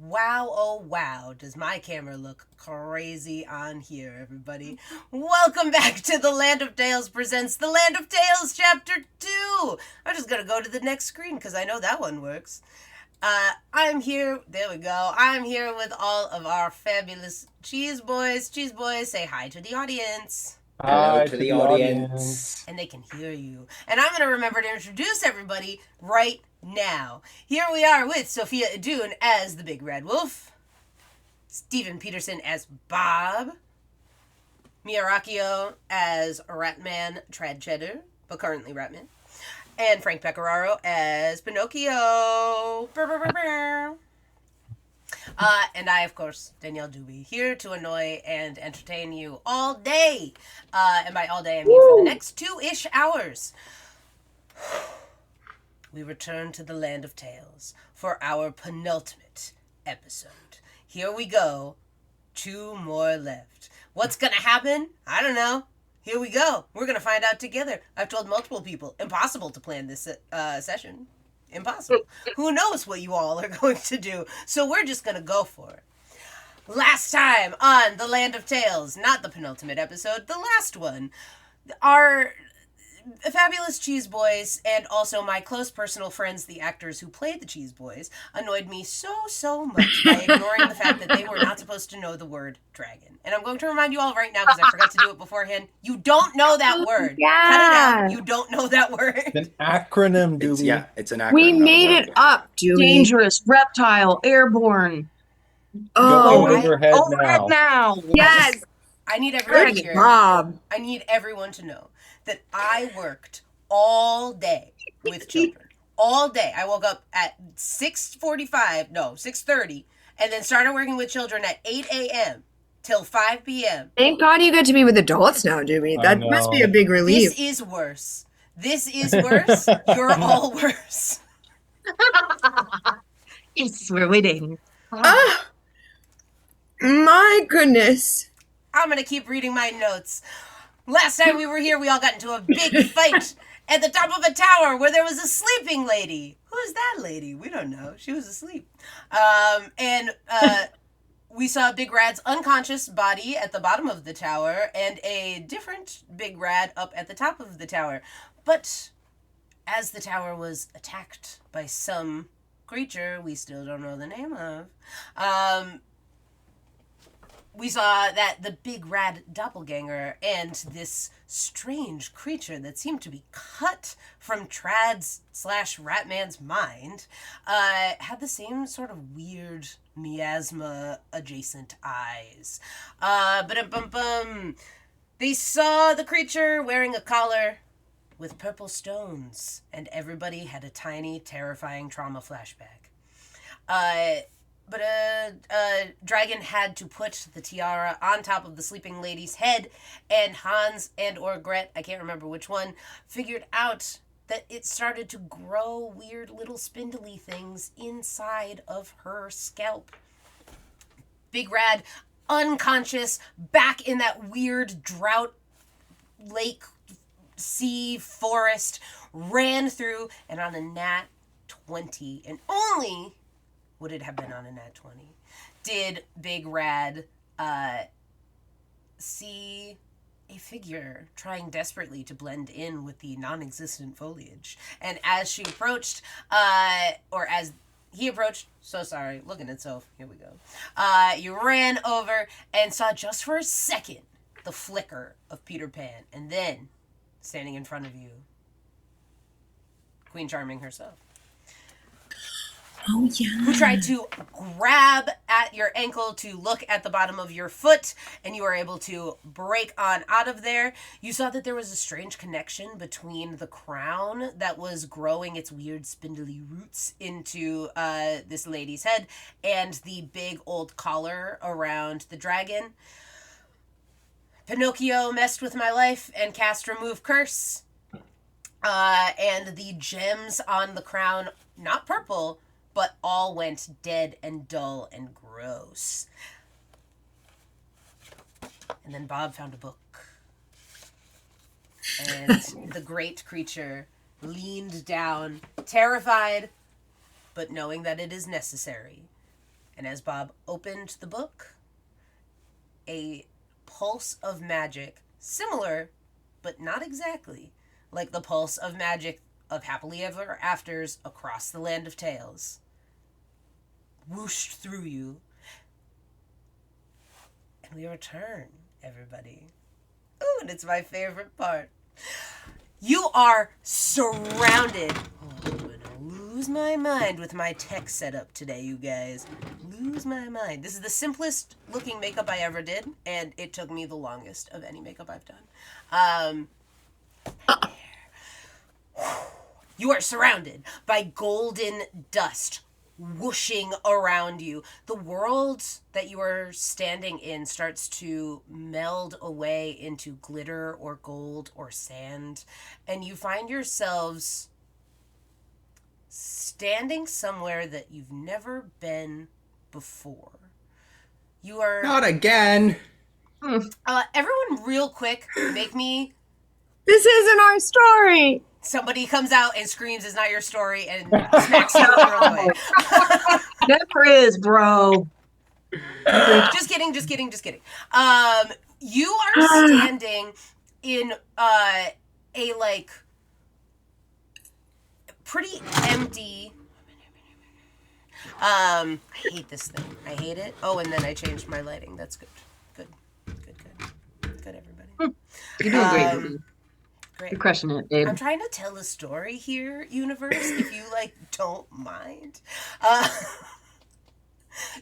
Wow, oh wow, does my camera look crazy on here, everybody. Welcome back to The Land of Tales presents The Land of Tales Chapter 2. I'm just gonna go to the next screen because I know that one works. I'm here, there we go. I'm here with all of our fabulous cheese boys. Cheese boys, say hi to the audience. Hello to the audience. And they can hear you. And I'm going to remember to introduce everybody right now. Here we are with Sophia Adun as the Big Red Wolf, Stephen Peterson as Bob, Mia Racchio as Ratman Trad Cheddar, but currently Ratman, and Frank Pecoraro as Pinocchio. Brr, brr, brr, brr. And I, of course, Danielle Doobie, here to annoy and entertain you all day. And by all day, I mean for the next 2-ish hours. We return to the Land of Tales for our penultimate episode. Here we go. 2 more left. What's gonna happen? I don't know. Here we go. We're gonna find out together. I've told multiple people. Impossible to plan this session. Impossible. Who knows what you all are going to do? So we're just going to go for it. Last time on The Land of Tales, not the penultimate episode, the last one, our fabulous Cheese Boys and also my close personal friends, the actors who played the Cheese Boys, annoyed me so much by ignoring the fact that they were not supposed to know the word dragon. And I'm going to remind you all right now because I forgot to do it beforehand. You don't know that word. Yeah. Cut it out. You don't know that word. An acronym, Doobie. It's an acronym. We made it up, Doobie. Dangerous, reptile, airborne. Go Oh, overhead Overhead now. now. yes. I need everyone Good here. Bob. I need everyone to know that I worked all day with children. All day. I woke up at 6:30, and then started working with children at 8 a.m. till 5 p.m. Thank God you get to be with adults now, Doobie. I That must be know. a big relief. This is worse. This is worse. You're all worse. Yes, we're waiting. Ah, my goodness. I'm going to keep reading my notes. Last time we were here, we all got into a big fight at the top of a tower where there was a sleeping lady. Who is that lady? We don't know. She was asleep. We saw Big Rad's unconscious body at the bottom of the tower and a different Big Rad up at the top of the tower. But as the tower was attacked by some creature we still don't know the name of, we saw that the Big Rad doppelganger and this strange creature that seemed to be cut from Trad's/Ratman's mind had the same sort of weird miasma-adjacent eyes. They saw the creature wearing a collar with purple stones, and everybody had a tiny, terrifying trauma flashback. But a dragon had to put the tiara on top of the sleeping lady's head, and Hans or Gret, I can't remember which one, figured out that it started to grow weird little spindly things inside of her scalp. Big Rad, unconscious, back in that weird drought lake, sea, forest, ran through, and on a nat 20, and only would it have been on a nat 20, did Big Rad see a figure trying desperately to blend in with the non-existent foliage. And as she approached, or as he approached, so sorry, looking at Soph, here we go. You ran over and saw just for a second the flicker of Peter Pan, and then, standing in front of you, Queen Charming herself. Oh, yeah. Who tried to grab at your ankle to look at the bottom of your foot, and you were able to break on out of there. You saw that there was a strange connection between the crown that was growing its weird spindly roots into this lady's head and the big old collar around the dragon. Pinocchio messed with my life and cast Remove Curse. And the gems on the crown, not purple, but all went dead and dull and gross. And then Bob found a book. And the great creature leaned down, terrified, but knowing that it is necessary, And as Bob opened the book, a pulse of magic, similar, but not exactly, like the pulse of magic of Happily Ever Afters across the Land of Tales, whooshed through you. And we return, everybody. Ooh, and it's my favorite part. You are surrounded. Oh, I'm gonna lose my mind with my tech setup today, you guys. Lose my mind. This is the simplest looking makeup I ever did, and it took me the longest of any makeup I've done. You are surrounded by golden dust whooshing around you. The world that you are standing in starts to meld away into glitter or gold or sand, and you find yourselves standing somewhere that you've never been before. You are... Not again! Everyone real quick, make me... This isn't our story! Somebody comes out and screams, "It's not your story," and smacks you away. Never is, bro. Just kidding. You are standing in a like pretty empty. I hate this thing. I hate it. Oh, and then I changed my lighting. That's good. Good, everybody. You're doing great. Baby. Great. You're crushing it, babe. I'm trying to tell a story here, universe, if you, don't mind.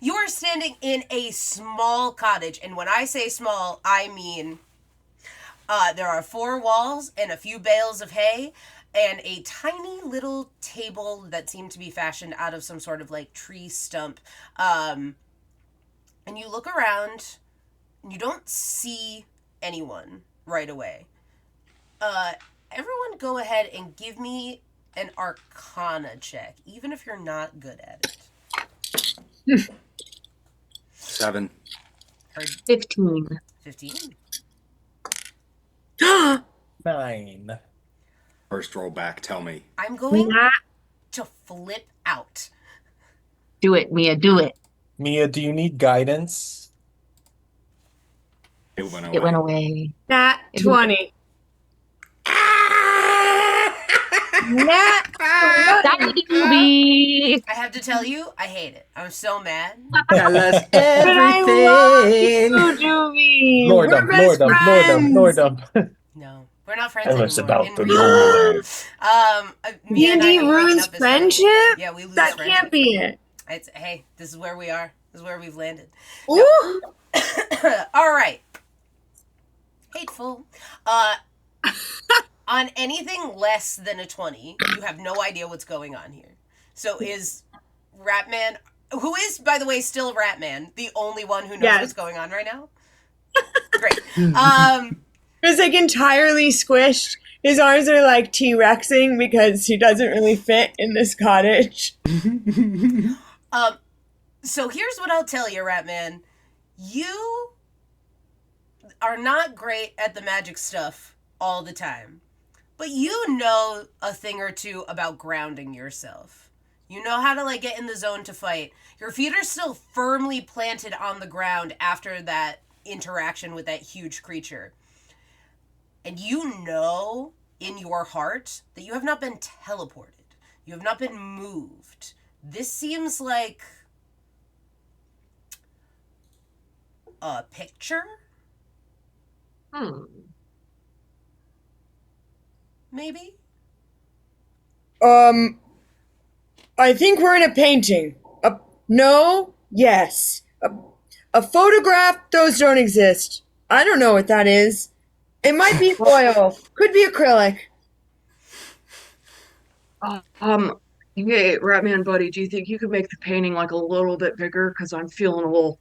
You are standing in a small cottage, and when I say small, I mean there are 4 walls and a few bales of hay and a tiny little table that seemed to be fashioned out of some sort of, tree stump. And you look around, and you don't see anyone right away. Everyone go ahead and give me an Arcana check, even if you're not good at it. 7. 15. 15. 9. First roll back, tell me. I'm going to flip out. Do it, Mia, do it. Mia, do you need guidance? It went away. It went away. Nat 20. Nat 20. I have to tell you, I hate it. I'm so mad. Tell us But I love everything! you, Juvie. Lordum. No, we're not friends I anymore. was about in to real Lord. Mia and I D&D have broken ruins up as friends. friendship? Yeah, we lose That friendship. can't be it. Hey, this is where we are. This is where we've landed. Ooh. All right. Hateful. On anything less than a 20, you have no idea what's going on here. So is Ratman, who is, by the way, still Ratman, the only one who knows what's going on right now? Great. He's entirely squished. His arms are like T-Rexing because he doesn't really fit in this cottage. So here's what I'll tell you, Ratman. You are not great at the magic stuff all the time. But you know a thing or two about grounding yourself. You know how to, get in the zone to fight. Your feet are still firmly planted on the ground after that interaction with that huge creature. And you know in your heart that you have not been teleported. You have not been moved. This seems like a picture? Maybe? I think we're in a painting. No? Yes. A photograph? Those don't exist. I don't know what that is. It might be oil. Could be acrylic. Hey, Ratman buddy, do you think you could make the painting a little bit bigger? Because I'm feeling a little...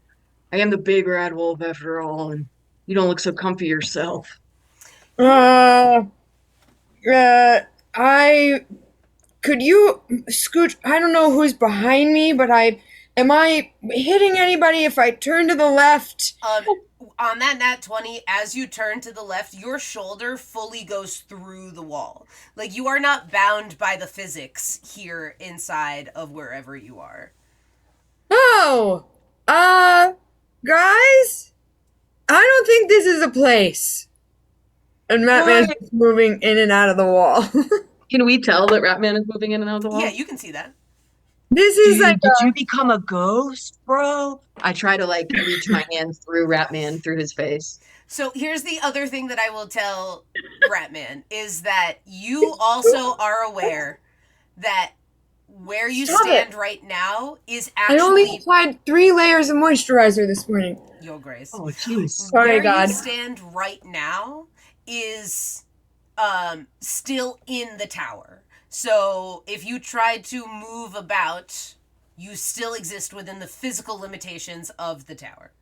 I am the big rad wolf after all, and you don't look so comfy yourself. Could you scoot? I don't know who's behind me, but am I hitting anybody if I turn to the left? On that nat 20, as you turn to the left, your shoulder fully goes through the wall. You are not bound by the physics here inside of wherever you are. Oh, guys, I don't think this is a place. And Batman's What? just moving in and out of the wall. Can we tell that Ratman is moving in and out of the Yeah, wall? you can see that. This is like Dude, did you become a ghost, bro? I try to like reach my hand through Ratman through his face. So here's the other thing that I will tell Ratman is that you also are aware that where you Stop stand it. right now is I only actually applied 3 layers of moisturizer this morning. Yo Grace. Oh, jeez. Sorry, Where God. you stand right now is still in the tower. So if you try to move about, you still exist within the physical limitations of the tower.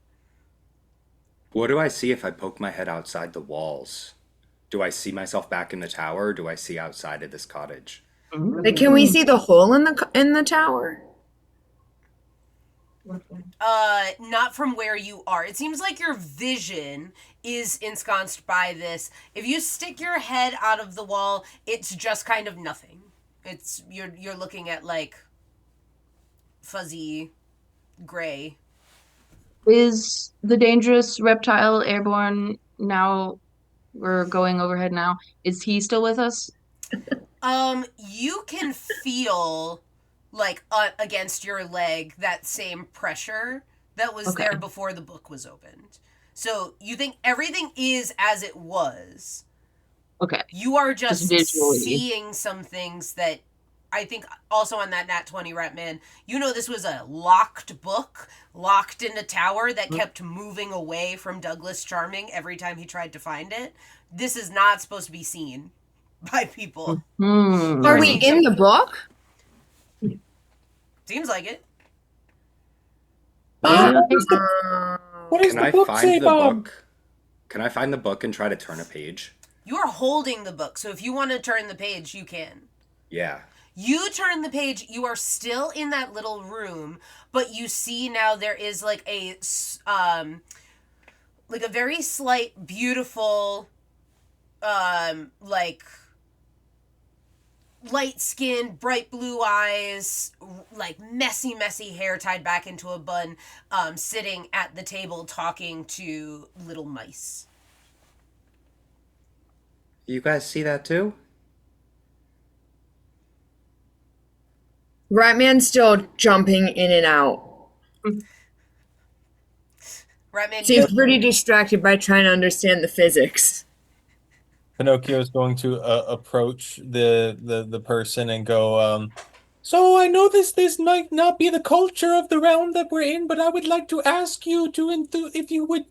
What do I see if I poke my head outside the walls? Do I see myself back in the tower, or do I see outside of this cottage? Like, can we see the hole in the tower? Not from where you are. It seems like your vision is ensconced by this. If you stick your head out of the wall, it's just kind of nothing. It's you're looking at like fuzzy gray. Is the dangerous reptile airborne now? We're going overhead now. Is he still with us? You can feel like against your leg that same pressure that was Okay. there before the book was opened. So you think everything is as it was. Okay. You are just visually. seeing some things that I think also on that Nat 20 Ratman, you know this was a locked book, locked in a tower that kept moving away from Douglas Charming every time he tried to find it. This is not supposed to be seen by people. Hmm. Are we in the book? Seems like it. What does Can the I book find say, the Bob? book? Can I find the book and try to turn a page? You are holding the book, so if you want to turn the page, you can. Yeah. You turn the page, you are still in that little room, but you see now there is like a very slight, beautiful, like light skin, bright blue eyes, like messy hair tied back into a bun, sitting at the table talking to little mice. You guys see that too? Ratman's still jumping in and out. Ratman, Seems pretty distracted by trying to understand the physics. Pinocchio is going to approach the person and go, so I know this might not be the culture of the realm that we're in, but I would like to ask you to if you would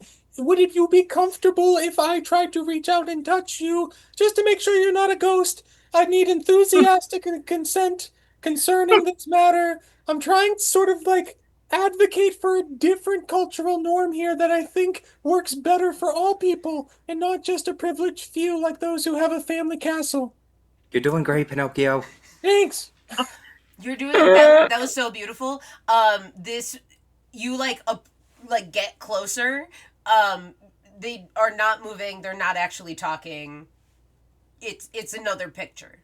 it you be comfortable if I tried to reach out and touch you just to make sure you're not a ghost? I need enthusiastic consent concerning this matter. I'm trying to sort of like advocate for a different cultural norm here that I think works better for all people and not just a privileged few like those who have a family castle. You're doing great, Pinocchio. Thanks. you're doing that. That was so beautiful. This you like get closer. They are not moving. They're not actually talking. It's another picture.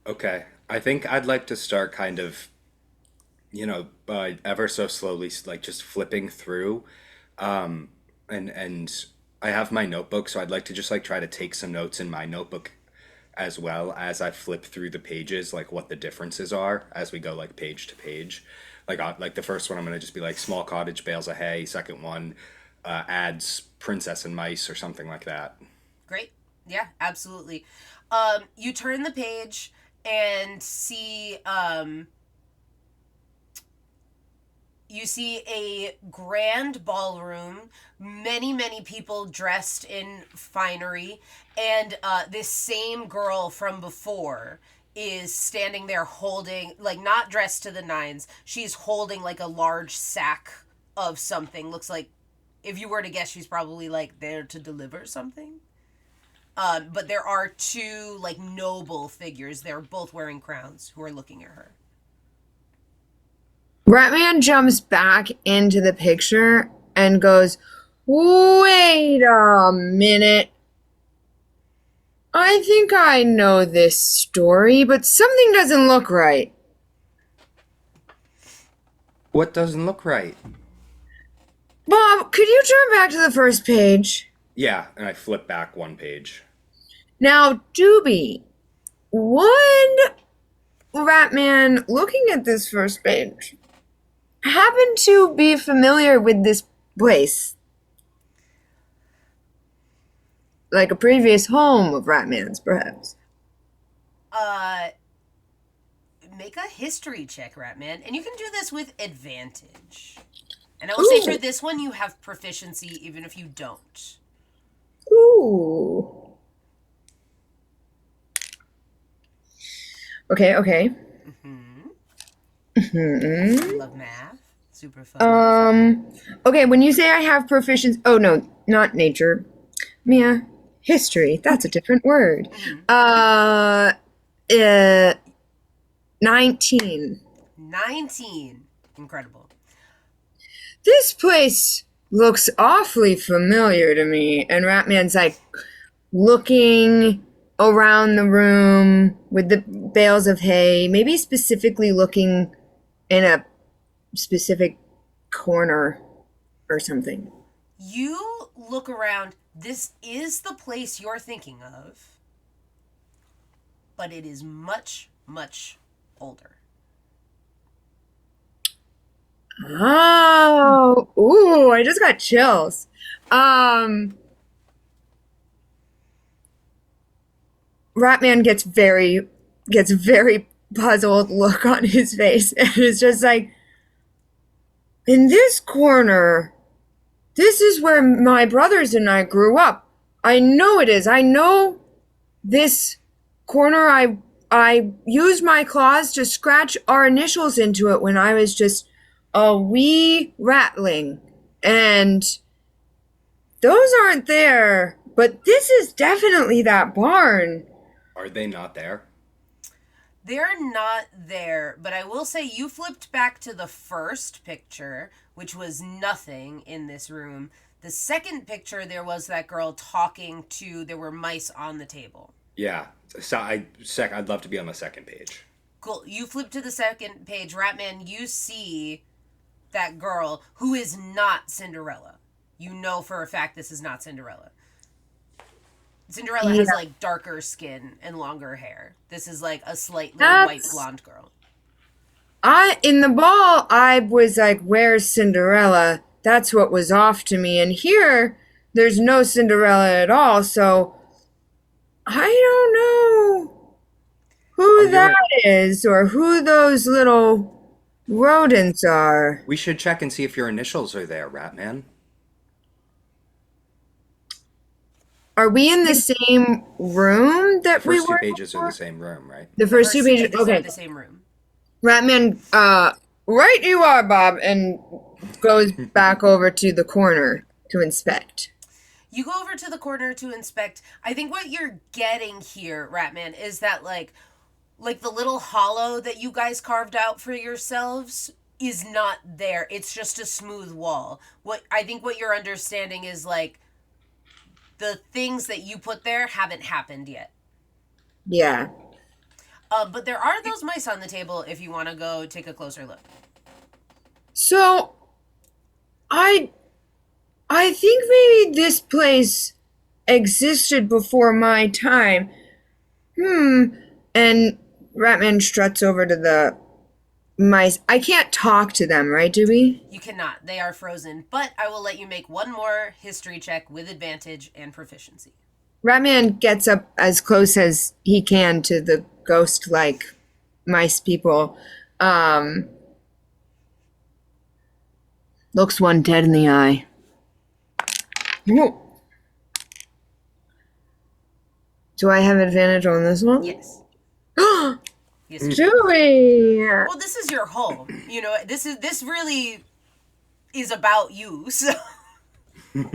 Okay. I think I'd like to start kind of, ever so slowly, like just flipping through. And I have my notebook, so I'd like to just like try to take some notes in my notebook as well as I flip through the pages, like what the differences are as we go like page to page. Like the first one, I'm gonna just be like small cottage bales of hay. Second one, adds princess and mice or something like that. Great. Yeah, absolutely. You turn the page and see you see a grand ballroom, many people dressed in finery, and this same girl from before is standing there holding, like, not dressed to the nines. She's holding like a large sack of something. Looks like, if you were to guess, she's probably like there to deliver something. But there are two like noble figures. They're both wearing crowns who are looking at her. Ratman jumps back into the picture and goes, "Wait a minute. I think I know this story, but something doesn't look right." What doesn't look right? Bob, could you turn back to the first page? Yeah, and I flip back one page. Now, Doobie, would Ratman, looking at this first page, happen to be familiar with this place? Like a previous home of Ratman's, perhaps? Make a history check, Ratman, and you can do this with advantage. And I will say for this one, you have proficiency even if you don't. Ooh. Okay. Love math. Super fun. Okay, when you say I have proficiency... Oh, no, not nature. Mia, history. That's a different word. 19. 19. Incredible. This place looks awfully familiar to me. And Ratman's like looking around the room with the bales of hay, maybe specifically looking in a specific corner or something. You look around. This is the place you're thinking of, but it is much, much older. Oh, ooh, I just got chills. Ratman gets very puzzled look on his face and is just like, in this corner, this is where my brothers and I grew up. I know it is. I know this corner. I used my claws to scratch our initials into it when I was just a wee ratling. And those aren't there, but this is definitely that barn. Are they not there? They're not there, but I will say you flipped back to the first picture, which was nothing in this room. The second picture, there was that girl talking to, there were mice on the table. Yeah. So I'd love to be on the second page. Cool. You flip to the second page. Ratman, you see that girl who is not Cinderella. You know for a fact this is not Cinderella. Cinderella has like darker skin and longer hair. This is like a slightly white blonde girl. In the ball, I was like, where's Cinderella? That's what was off to me. And here, there's no Cinderella at all. So I don't know who that is or who those little rodents are. We should check and see if your initials are there, Ratman. Are we in the same room that we First two were? pages are the same room, right? The first two pages. Okay. The same room. Ratman, right you are, Bob, and goes back over to the corner to inspect. You go over to the corner to inspect. I think what you're getting here, Ratman, is that like the little hollow that you guys carved out for yourselves is not there. It's just a smooth wall. What you're understanding is like the things that you put there haven't happened yet. Yeah. But there are those mice on the table if you want to go take a closer look. So, I think maybe this place existed before my time. And Ratman struts over to the mice. I can't talk to them, right, Doobie? You cannot. They are frozen. But I will let you make one more history check with advantage and proficiency. Ratman gets up as close as he can to the ghost-like mice people. Looks one dead in the eye. Ooh. Do I have advantage on this one? Yes. Yes. Doobie! Well, this is your home. You know, this really is about you. So.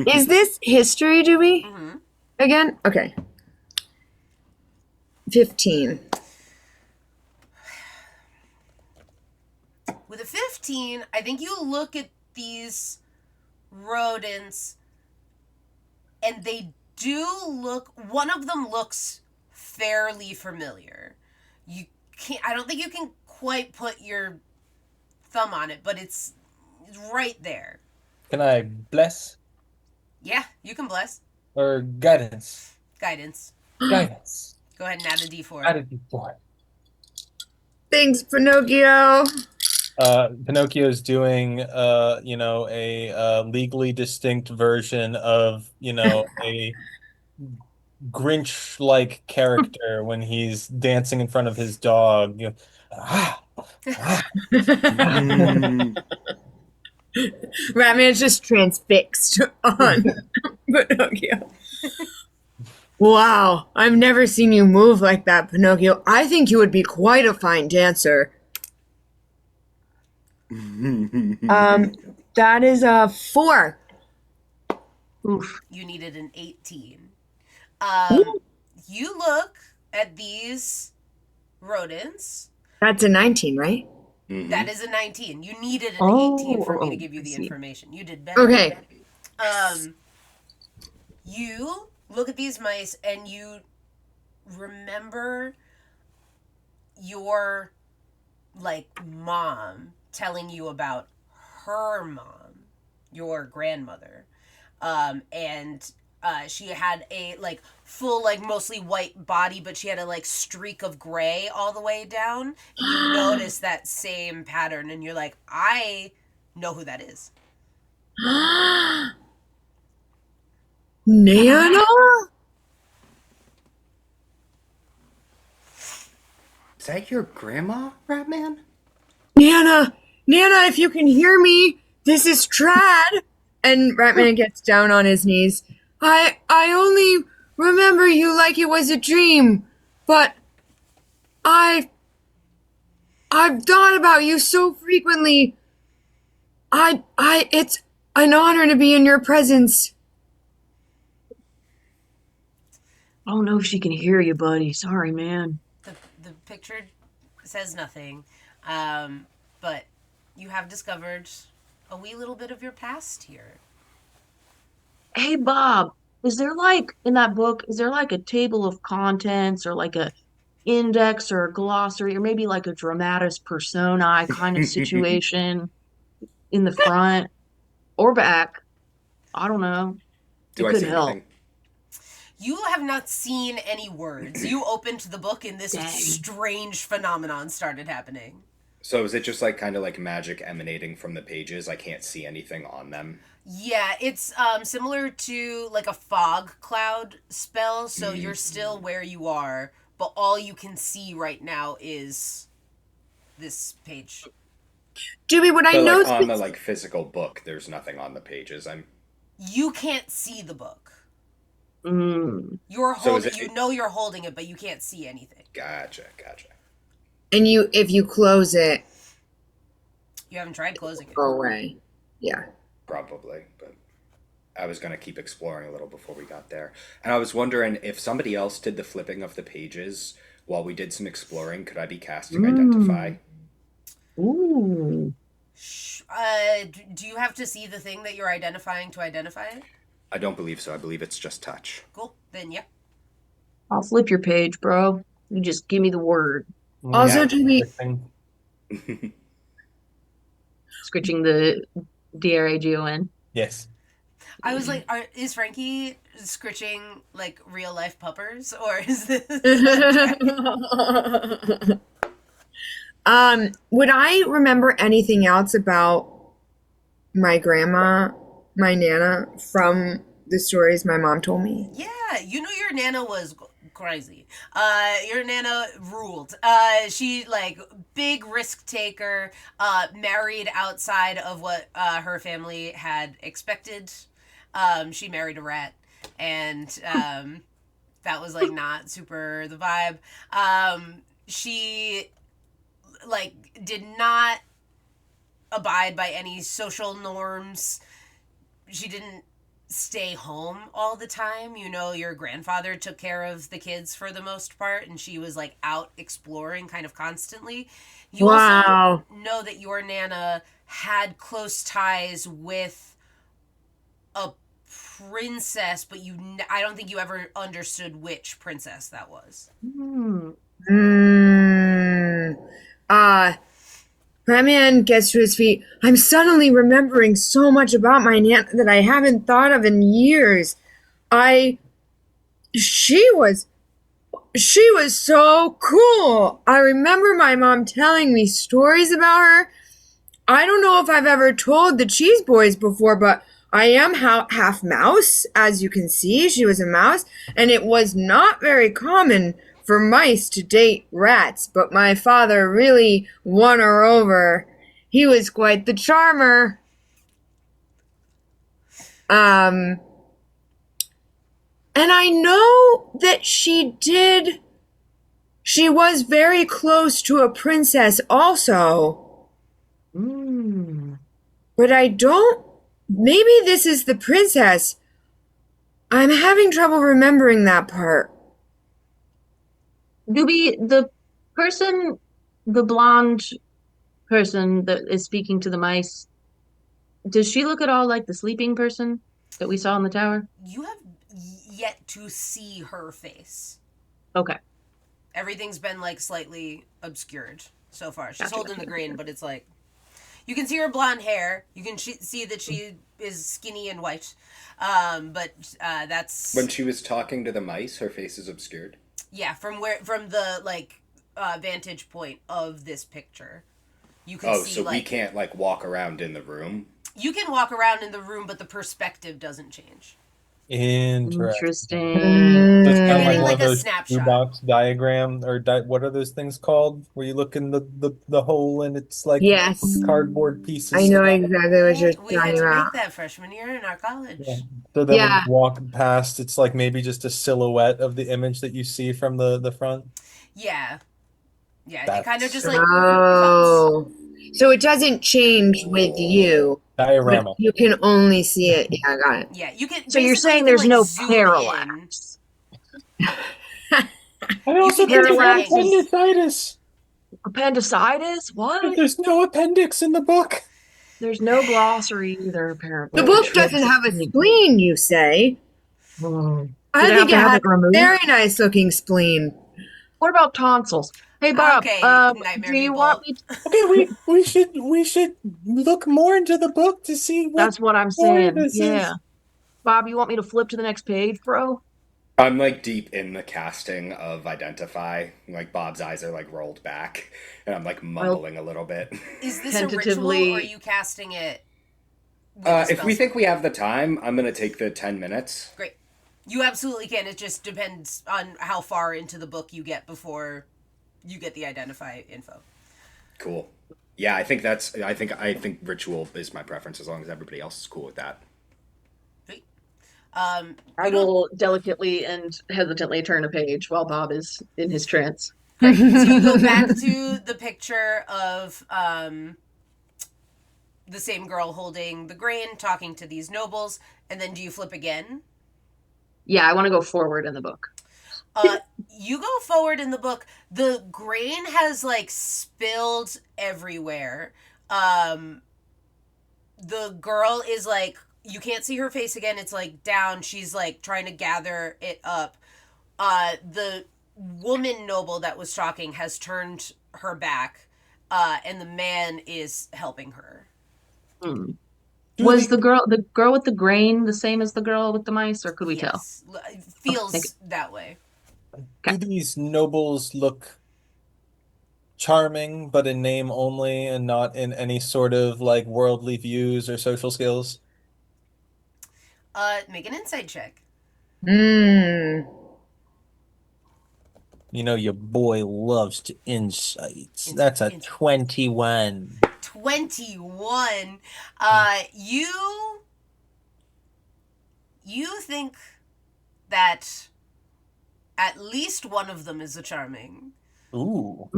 Is this history, Doobie? Mm-hmm. Again? Okay. 15. With a 15, I think you look at these rodents and they do look, one of them looks fairly familiar. I don't think you can quite put your thumb on it, but it's right there. Can I bless Yeah, you can bless. or guidance? Guidance. Guidance. Go ahead and add a d4. Added before. Thanks, Pinocchio. Pinocchio's doing, a legally distinct version of, a Grinch-like character when he's dancing in front of his dog. Ah, ah, ah. Ratman's just transfixed on Pinocchio. Wow, I've never seen you move like that, Pinocchio. I think you would be quite a fine dancer. That is a 4. Oof. You needed an 18. You look at these rodents. That's a 19, right? That is a 19. You needed an 18 for me to give you I the see. information. You did better. Okay. You look at these mice and you remember your mom telling you about her mom, your grandmother. And she had a full mostly white body, but she had a streak of gray all the way down. And you notice that same pattern and you're like, I know who that is. Nana? Is that your grandma, Ratman? Nana, if you can hear me, this is Trad. And Ratman gets down on his knees. I only remember you like it was a dream, but I've thought about you so frequently. It's an honor to be in your presence. I don't know if she can hear you, buddy. Sorry, man. The picture says nothing, but you have discovered a wee little bit of your past here. Hey, Bob, is there in that book, is there a table of contents or a index or a glossary or maybe a dramatis personae kind of situation in the front or back? I don't know. Do It I could see help. anything? You have not seen any words. You opened the book and this Dang. strange phenomenon started happening. So is it just kind of magic emanating from the pages? I can't see anything on them. Yeah, it's similar to a fog cloud spell, so you're still where you are, but all you can see right now is this page. Dewey, would I But know on the physical book, there's nothing on the pages. You can't see the book. Mm. You're So is holding. it- You know you're holding it, but you can't see anything. Gotcha. And if you close it, You haven't tried closing it. go away. Yeah. Probably, but I was going to keep exploring a little before we got there. And I was wondering if somebody else did the flipping of the pages while we did some exploring, could I be casting Identify? Ooh. Do you have to see the thing that you're identifying to identify it? I don't believe so. I believe it's just touch. Cool. Then yeah. I'll flip your page, bro. You just give me the word. Also, Dewey, Scritching the DRAGON. Yes. I was like, is Frankie scritching real life puppers, or is this? Would I remember anything else about my grandma, my Nana, from the stories my mom told me? Yeah, you know your Nana was crazy. Your Nana ruled. She big risk taker, married outside of what her family had expected. She married a rat, and that was not super the vibe. She did not abide by any social norms. She didn't stay home all the time. You know, your grandfather took care of the kids for the most part, and she was out exploring kind of constantly. You Wow. also know that your Nana had close ties with a princess, but I don't think you ever understood which princess that was. Hmm. That man gets to his feet. I'm suddenly remembering so much about my Nana that I haven't thought of in years. She was so cool. I remember my mom telling me stories about her. I don't know if I've ever told the Cheese Boys before, but I am half mouse. As you can see, she was a mouse, and it was not very common for mice to date rats, but my father really won her over. He was quite the charmer. And I know that she was very close to a princess also. But I don't. Maybe this is the princess. I'm having trouble remembering that part. Doobie, the blonde person that is speaking to the mice, does she look at all like the sleeping person that we saw in the tower? You have yet to see her face. Okay. Everything's been like slightly obscured so far. She's Gotcha, holding gotcha, the grain, gotcha. but it's like you can see her blonde hair. You can see that she is skinny and white. But that's When she was talking to the mice, her face is obscured. yeah, from the like vantage point of this picture. You can Oh, see so like we can't like walk around in the room. you can walk around in the room, but the perspective doesn't change. Interesting. Interesting. So it's kind of like Getting one like of a those snapshot. shoebox diagram, or what are those things called? Where you look in the hole and it's like Yes. cardboard pieces. I know exactly what you're We had talking to about. make that freshman year in our college. Yeah. So then when Yeah. you walk past, it's like maybe just a silhouette of the image that you see from the front. Yeah. Yeah, it That's kind of just like Oh. So it doesn't change with you, but diorama. you can only see it. Yeah, I got it. yeah, you can. So you're basically saying you can, there's like, no zoom parallax. I also can think get it's got Parallax is appendicitis. appendicitis? What? There's no appendix in the book. There's no glossary either, apparently. The book doesn't have a spleen, you say? Do I they have think to it have has it a removed? very nice looking spleen. What about tonsils? Hey Bob, Okay, nightmare do you people. want me to, Okay, we should look more into the book to see what that's what I'm story saying. this Yeah. is. Bob, you want me to flip to the next page, bro? I'm like deep in the casting of Identify. Like Bob's eyes are like rolled back, and I'm like mumbling a little bit. Is this a ritual, Tentatively- or are you casting it? With a If we spell think slot? we have the time, I'm gonna take the 10 minutes. Great, you absolutely can. It just depends on how far into the book you get before you get the identify info. Cool. Yeah, I think ritual is my preference as long as everybody else is cool with that. Great. I you don't- will delicately and hesitantly turn a page while Bob is in his trance. Great. So you go back to the picture of the same girl holding the grain, talking to these nobles, and then do you flip again? Yeah, I want to go forward in the book. You go forward in the book. The grain has like spilled everywhere. The girl is like, you can't see her face again. It's like down. She's like trying to gather it up. The woman noble that was talking has turned her back, and the man is helping her. Was the girl with the grain the same as the girl with the mice, or could we tell? Yes. It feels thank you. that way. Do these nobles look charming, but in name only, and not in any sort of like worldly views or social skills? Make an insight check. Hmm. You know, your boy loves to insights. That's a 21. 21. You think that at least one of them is a charming. Ooh.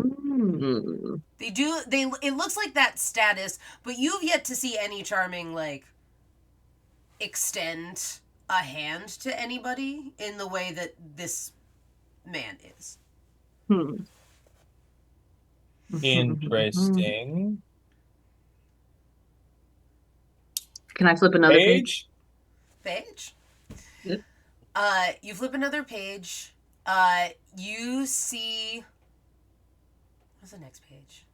It looks like that status, but you've yet to see any charming like extend a hand to anybody in the way that this man is. Interesting. Can I flip another page? Page? Yep. You flip another page. You see. What's the next page?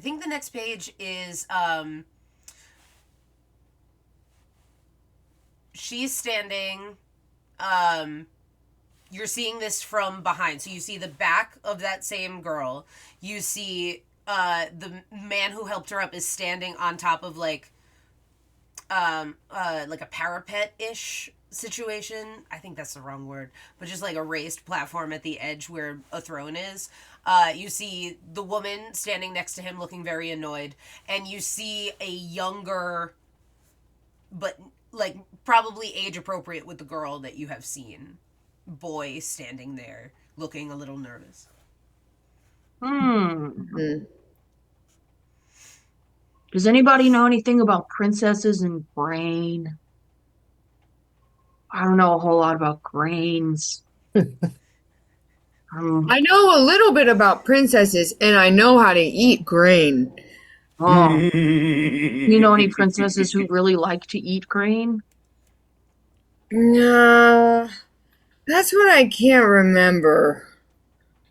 think the next page is she's standing. You're seeing this from behind, so you see the back of that same girl. You see the man who helped her up is standing on top of like a parapet-ish situation. I think that's the wrong word, but just like a raised platform at the edge where a throne is. You see the woman standing next to him looking very annoyed, and you see a younger, but like probably age appropriate with the girl that you have seen, boy standing there looking a little nervous. Does anybody know anything about princesses and grain? I don't know a whole lot about grains. I know a little bit about princesses, and I know how to eat grain. Oh, you know any princesses who really like to eat grain? No, that's what I can't remember.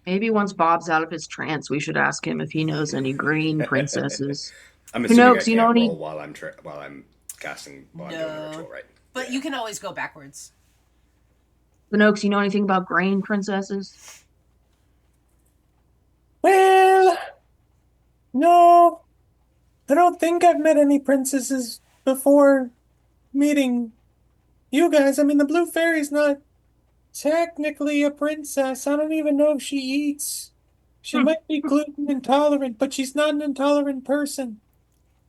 Maybe once Bob's out of his trance, we should ask him if he knows any grain princesses. I'm assuming I Pinocchio, you know can't any? roll while I'm casting while I'm doing the ritual, right? But you can always go backwards. Pinocchio, you know anything about grain princesses? Well, no, I don't think I've met any princesses before meeting you guys. I mean, the Blue Fairy's not technically a princess. I don't even know if she eats. She might be gluten intolerant, but she's not an intolerant person.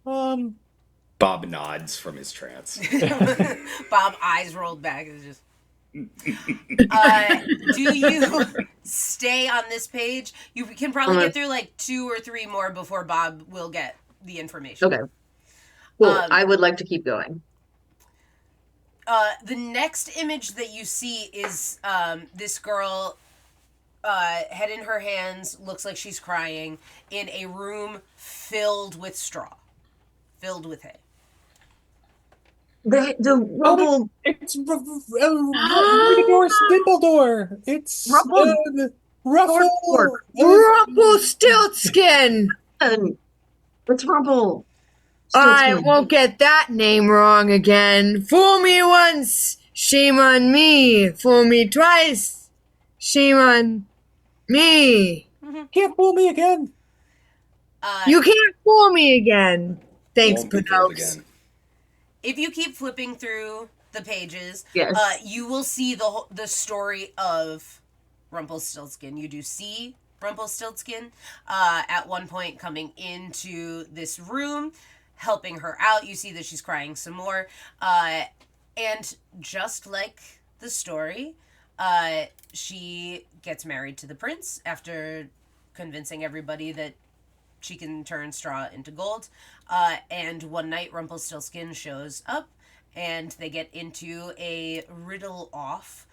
Bob nods from his trance. Bob eyes rolled back. Is just. Do you stay on this page? You can probably get through like 2 or 3 more before Bob will get the information. Okay. Cool. I would like to keep going. The next image that you see is this girl, head in her hands, looks like she's crying, in a room filled with straw, filled with hay. The Rumple. It's Dumbledore. It's Ruffle. Rumpelstiltskin! It's Rumple. I won't get that name wrong again. Fool me once, shame on me. Fool me twice, shame on me. Can't fool me again. You can't fool me again. Thanks, Won't be fooled Pinocchio. again. If you keep flipping through the pages, Yes. You will see the story of Rumpelstiltskin. You do see Rumpelstiltskin at one point coming into this room, helping her out. You see that she's crying some more. And just like the story, she gets married to the prince after convincing everybody that she can turn straw into gold. And one night Rumpelstiltskin shows up and they get into a riddle off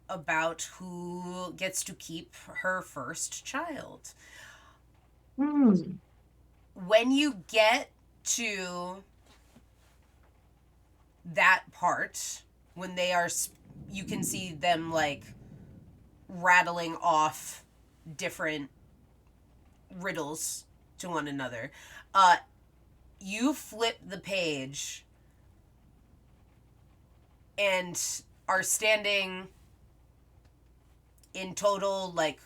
about who gets to keep her first child. When you get to that part, when they are, you can see them like rattling off different riddles to one another. You flip the page and are standing in total like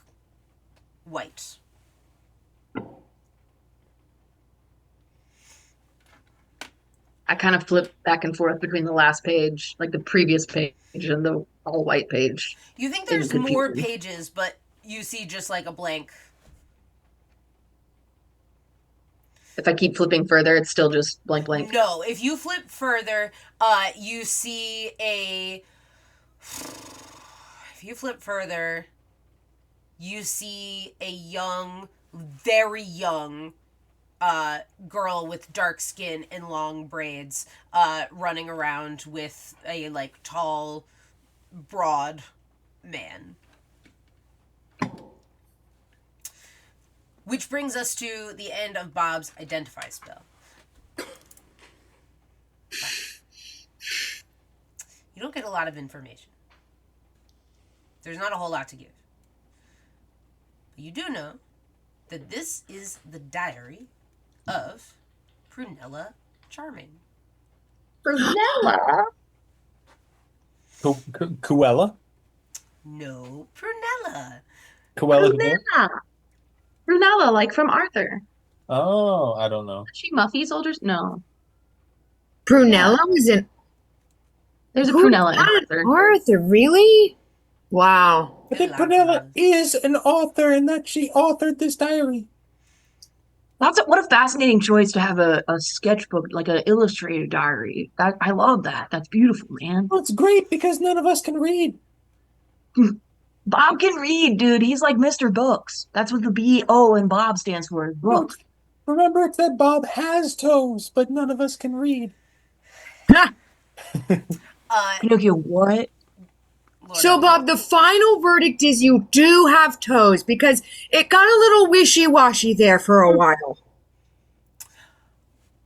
white. I kind of flip back and forth between the last page, like the previous page, and the all white page. You think there's more pages, but you see just like a blank. If I keep flipping further, it's still just blank. No, if you flip further, you see a. If you flip further, you see a young, very young, girl with dark skin and long braids, running around with a like tall, broad man. Which brings us to the end of Bob's identify spell. You don't get a lot of information. There's not a whole lot to give. But you do know that this is the diary of Prunella Charming. Prunella? Cruella? No, Prunella. Cruella de Vil? Prunella. Prunella, like from Arthur. Oh, I don't know. Is she Muffy's older? No. Prunella Yeah. was in. There's a Who Prunella in got Arthur. Arthur? Really? Wow. But then Prunella is an author, and that she authored this diary. What a fascinating choice to have a sketchbook, like an illustrated diary. I love that. That's beautiful, man. Well, it's great because none of us can read. Bob can read, dude. He's like Mr. Books. That's what the B-O in Bob stands for. No, Book. remember, it's that Bob has toes, but none of us can read. Pinocchio, what? Lord So, help me. Bob, the final verdict is you do have toes because it got a little wishy-washy there for a while.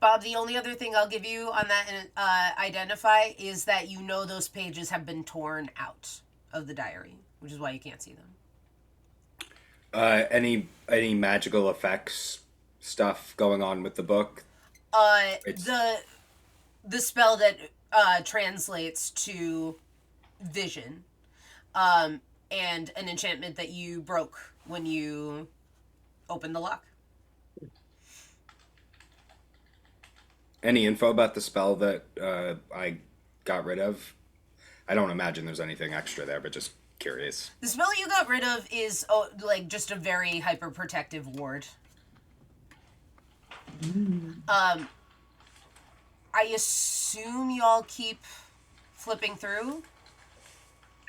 Bob, the only other thing I'll give you on that identify is that you know those pages have been torn out of the diary, which is why you can't see them. Any magical effects stuff going on with the book? The spell that translates to vision, and an enchantment that you broke when you opened the lock. Any info about the spell that I got rid of? I don't imagine there's anything extra there, but just curious. The spell you got rid of is like just a very hyper protective ward. I assume y'all keep flipping through.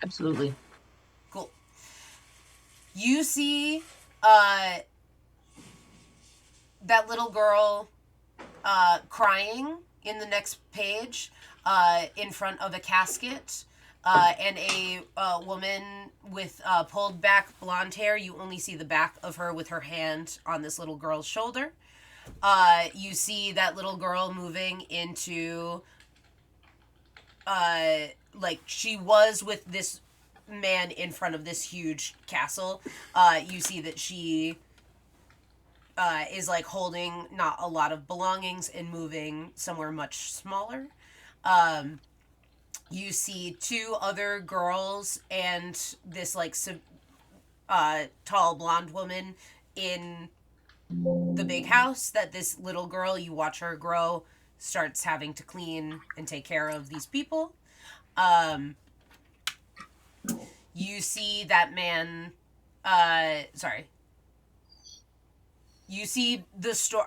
Absolutely. Cool. You see that little girl crying in the next page in front of a casket, and a woman with pulled back blonde hair. You only see the back of her with her hand on this little girl's shoulder. You see that little girl moving into like she was with this man in front of this huge castle. You see that she is like holding not a lot of belongings and moving somewhere much smaller. You see two other girls and this like tall blonde woman in the big house that this little girl, you watch her grow, starts having to clean and take care of these people. You see that man, you see the story.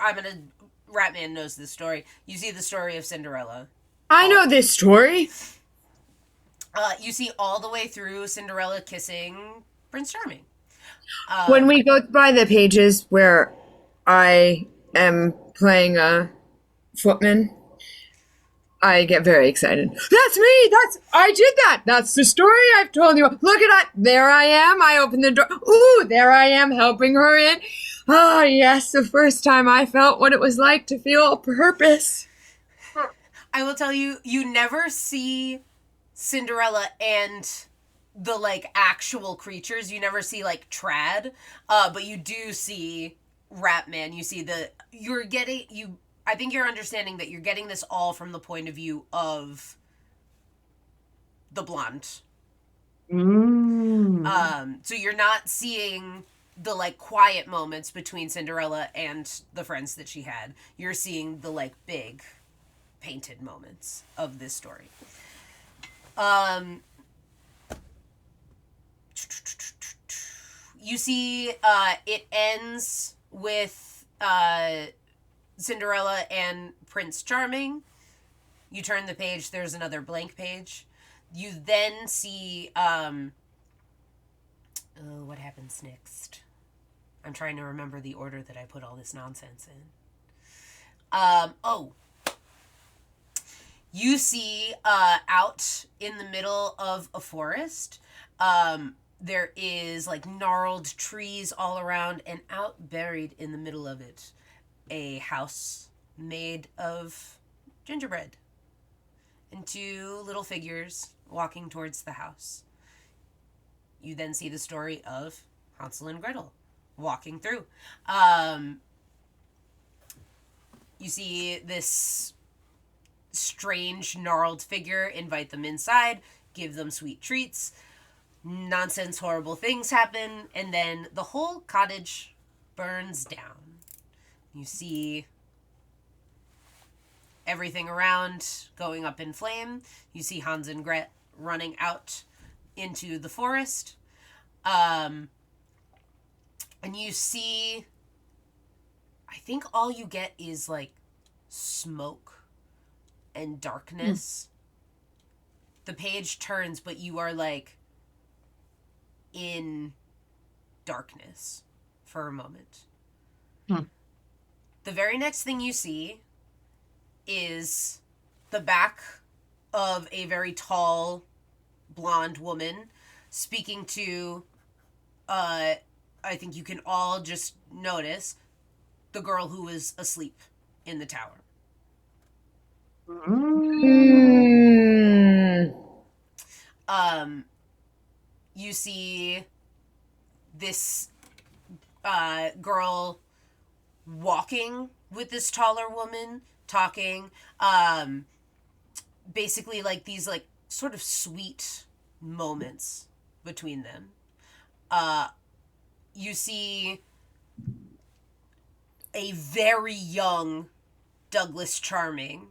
Ratman knows this story. You see the story of Cinderella. I know this story. You see all the way through Cinderella kissing Prince Charming. When we go by the pages where I am playing a footman, I get very excited. That's me! I did that! That's the story I've told you. Look at that! There I am. I opened the door. Ooh, there I am helping her in. Ah, yes, the first time I felt what it was like to feel a purpose. I will tell you, you never see Cinderella and the like actual creatures. You never see like Trad, but you do see Ratman. You see I think you're understanding that you're getting this all from the point of view of the blonde. So you're not seeing the like quiet moments between Cinderella and the friends that she had. You're seeing the like big painted moments of this story. You see it ends with Cinderella and Prince Charming. You turn the page, there's another blank page. You then see what happens next? I'm trying to remember the order that I put all this nonsense in. You see out in the middle of a forest, there is like gnarled trees all around, and out buried in the middle of it, a house made of gingerbread. And two little figures walking towards the house. You then see the story of Hansel and Gretel walking through. You see this strange, gnarled figure invite them inside, give them sweet treats. Nonsense, horrible things happen, and then the whole cottage burns down. You see everything around going up in flame. You see Hans and Gret running out into the forest. And you see, I think all you get is like smoke and darkness. The page turns, but you are like in darkness for a moment. The very next thing you see is the back of a very tall blonde woman speaking to I think you can all just notice the girl who was asleep in the tower. You see this girl walking with this taller woman, talking, basically like these like sort of sweet moments between them. You see a very young Douglas Charming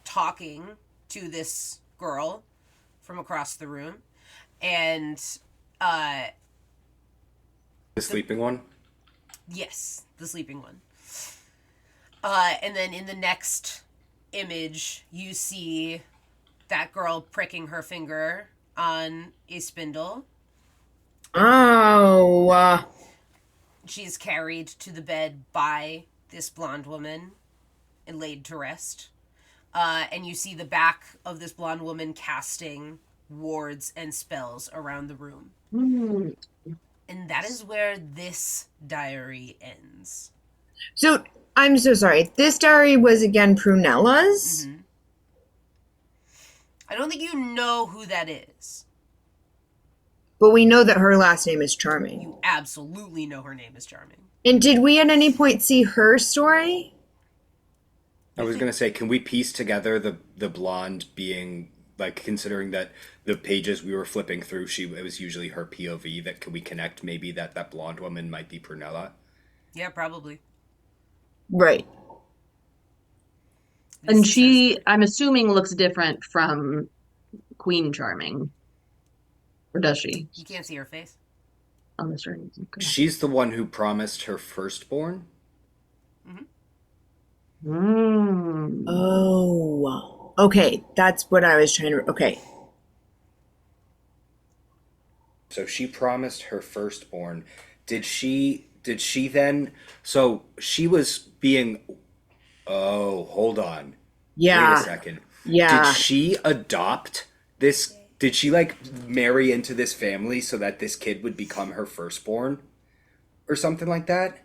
talking to this girl from across the room, and The sleeping one? yes, the sleeping one. And then in the next image, you see that girl pricking her finger on a spindle. Oh. She's carried to the bed by this blonde woman and laid to rest. And you see the back of this blonde woman casting wards and spells around the room. And that is where this diary ends. So, I'm so sorry. This diary was again Prunella's? Mm-hmm. I don't think you know who that is. But we know that her last name is Charming. You absolutely know her name is Charming. And did we at any point see her story? I was going to say, can we piece together the blonde being, like, considering that the pages we were flipping through, it was usually her POV, that can we connect maybe that blonde woman might be Prunella? Yeah, probably. Right. And she, I'm assuming, looks different from Queen Charming. Or does she? You can't see her face. On the screen. Okay. She's the one who promised her firstborn? Oh. Okay, that's what I was trying to... Okay. So she promised her firstborn. Did she then... So she was being... Oh, hold on. Yeah. Wait a second. Yeah. Did she adopt this... Did she, like, marry into this family so that this kid would become her firstborn? Or something like that?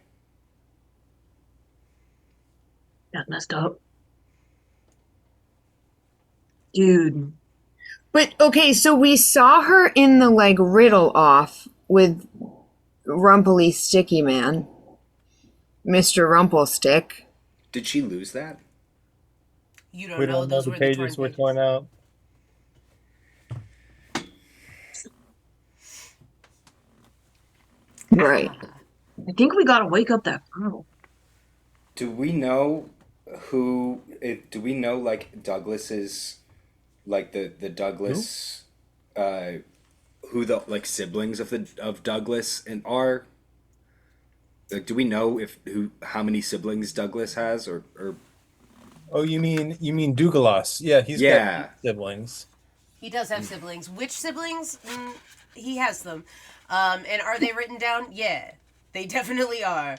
That messed up. Dude. But, okay, so we saw her in the, like, riddle off with Rumpely Sticky Man. Mr. Rumplestick. Did she lose that? You don't We know. don't know Those the were pages the were torn torn out. Right. I think we gotta wake up that girl. Do we know who... Do we know, like, Douglas's... Like, the Douglas... who the, like, siblings of Douglas and are... Like, do we know how many siblings Douglas has, or Oh, you mean Douglas? Yeah, he's Yeah. got siblings. He does have siblings. Which siblings? He has them. And are they written down? Yeah, they definitely are.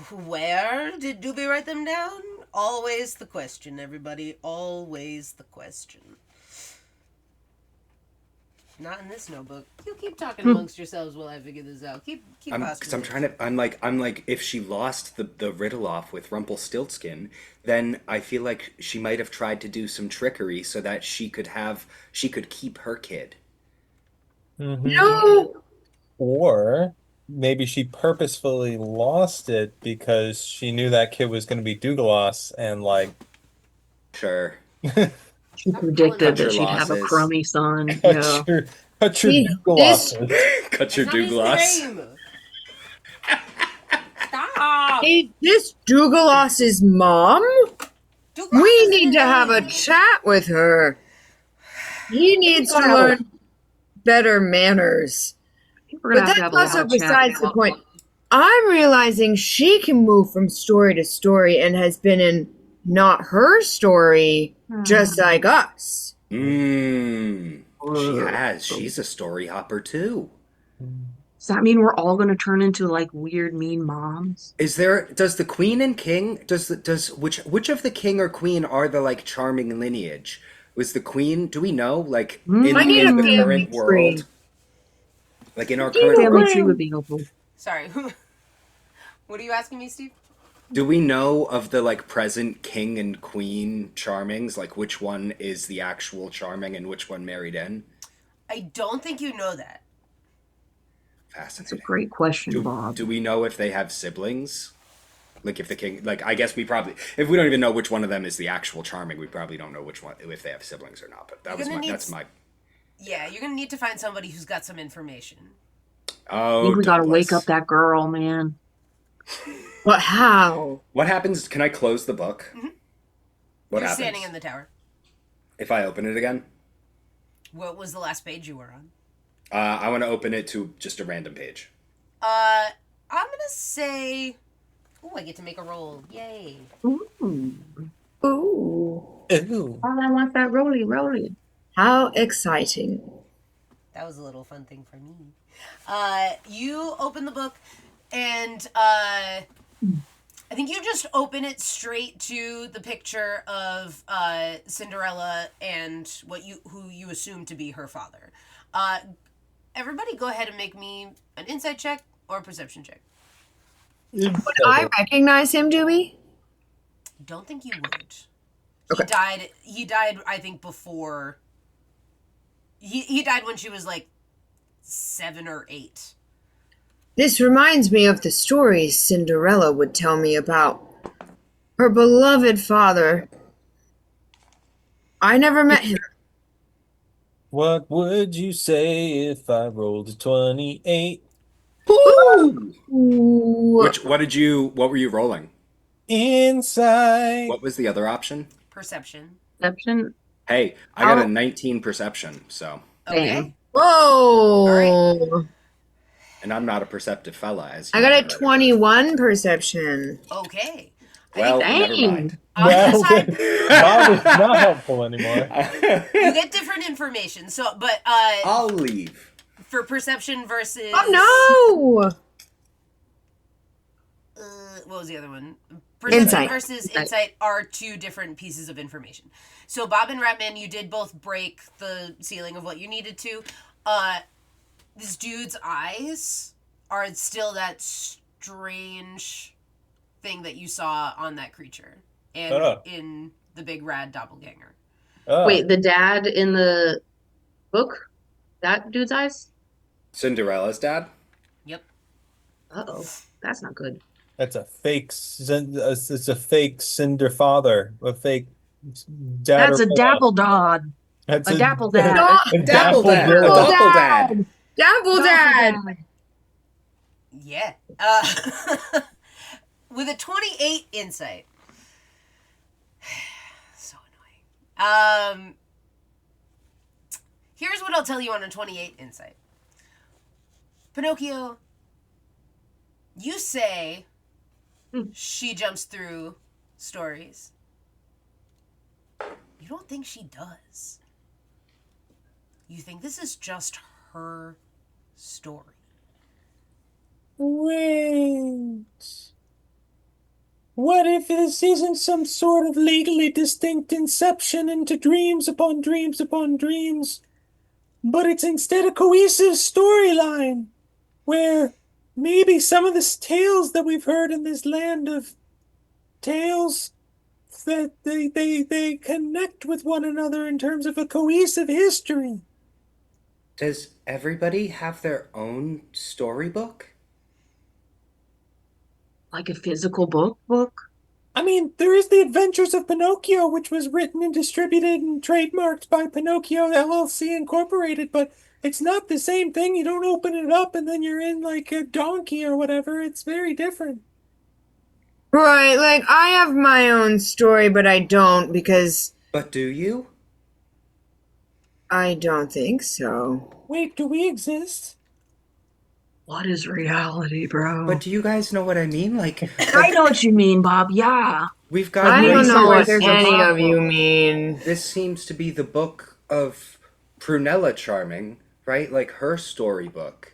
Where did Doobie write them down? Always the question, everybody. Always the question. Not in this notebook. You keep talking amongst yourselves while I figure this out. Keep because I'm trying to I'm like if she lost the riddle off with Rumpelstiltskin, then I feel like she might have tried to do some trickery so that she could keep her kid. Mm-hmm. No. Or maybe she purposefully lost it because she knew that kid was going to be Douglas and like Sure. She Stop calling predicted Cut me. that your she'd have a losses. crummy son. cut Yeah. your cut your See, this Douglases. Cut your That's not his Douglas. name. Stop. is this Douglas's mom? Douglas We isn't need to have a name. chat with her. He needs to gotta have a- learn better manners. I think we're gonna But have to that's have a also loud chat. besides the point. I'm realizing she can move from story to story and has been in not her story, just like us. Mmm. She has. She's a story hopper too. Does that mean we're all gonna turn into like weird, mean moms? Does the queen and king, which of the king or queen are the like charming lineage? Was the queen, do we know, like I need a in the family current tree. world? Like in our Family current Family world, tree would be helpful. Sorry. What are you asking me, Steve? do we know of the like present king and queen charmings? Like which one is the actual charming and which one married in? I don't think you know that. That's a Fascinating. great question, Bob. Do we know if they have siblings? Like if the king, like I guess we probably, if we don't even know which one of them is the actual charming, we probably don't know which one, if they have siblings or not. But that You're was gonna my, need that's my. Yeah, you're gonna need to find somebody who's got some information. I Oh, think we gotta wake Douglas. up that girl, man. But how? What happens? Can I close the book? What You're happens standing in the tower. if I open it again? What was the last page you were on? I want to open it to just a random page. I'm gonna say. Oh, I get to make a roll. Yay. Ooh. Ooh, Ooh. All I want that roly. how exciting. That was a little fun thing for me. You open the book, and I think you just open it straight to the picture of Cinderella and who you assume to be her father. Everybody, go ahead and make me an insight check or a perception check. Would I recognize him, do we? Don't think you would. Okay. He died. I think before. He died when she was like 7 or 8. This reminds me of the stories Cinderella would tell me about her beloved father. I never met him. What would you say if I rolled a 28? Ooh. What were you rolling? Insight. What was the other option? Perception. Perception. Hey, I got Oh. a 19 perception, so. Okay. Damn. Whoa! And I'm not a perceptive fella, as you I got a know. 21 perception. Okay. Well, never Dang. mind. On the side, Bob is not helpful anymore. you get different information. So, but I'll leave. for perception versus Oh what was the other one? Perception Insight. versus insight are two different pieces of information. So Bob and Ratman, you did both break the ceiling of what you needed to. This dude's eyes are still that strange thing that you saw on that creature and in the big rad doppelganger. Oh. Wait, the dad in the book? That dude's eyes? Cinderella's dad? Yep. Uh-oh. That's not good. That's a fake. It's a fake Cinder father. A fake dad. That's or a mother. dapple dog. That's A dapple dad. No, a Dapple dad. A Dapple doppel dad. Dapple Dad! Yeah. With a 28 insight. So annoying. Here's what I'll tell you on a 28 insight. Pinocchio, you say she jumps through stories. You don't think she does. You think this is just her story. Wait. What if this isn't some sort of legally distinct inception into dreams upon dreams upon dreams, but it's instead a cohesive storyline where maybe some of the tales that we've heard in this land of tales that they connect with one another in terms of a cohesive history. Does everybody have their own storybook? Like a physical book? I mean, there is The Adventures of Pinocchio, which was written and distributed and trademarked by Pinocchio LLC Incorporated, but it's not the same thing. You don't open it up and then you're in like a donkey or whatever. It's very different. Right, like I have my own story, but I don't because But do you? I don't think so. Wait, do we exist? What is reality, bro? But do you guys know what I mean? I know what you mean, Bob. Yeah. We've got I maybe don't this, know sounds like what there's a any of problem. you mean. this seems to be the book of Prunella Charming, right? Like her storybook,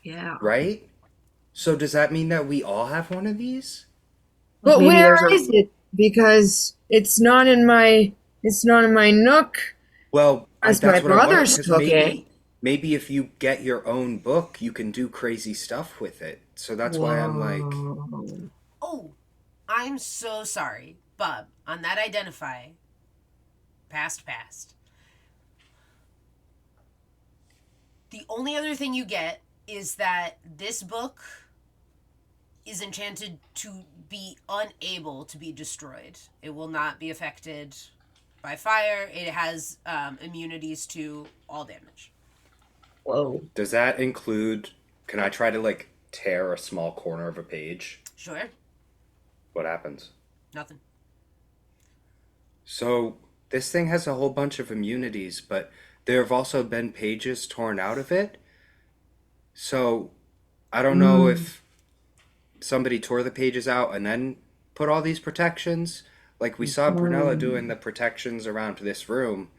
Yeah. right? So does that mean that we all have one of these? But Maybe where there's a is it? Because it's not in my nook. Well, As that's my what I wonder, brothers because took it. maybe if you get your own book, you can do crazy stuff with it. So that's why I'm like, Whoa. Oh, I'm so sorry, Bob. On that identify, past. The only other thing you get is that this book is enchanted to be unable to be destroyed. It will not be affected by fire. It has immunities to all damage. Whoa. does that include? Can I try to like tear a small corner of a page? Sure, What happens? nothing. So this thing has a whole bunch of immunities, but there have also been pages torn out of it. So I don't know if somebody tore the pages out and then put all these protections. Like we saw Brunella doing the protections around this room.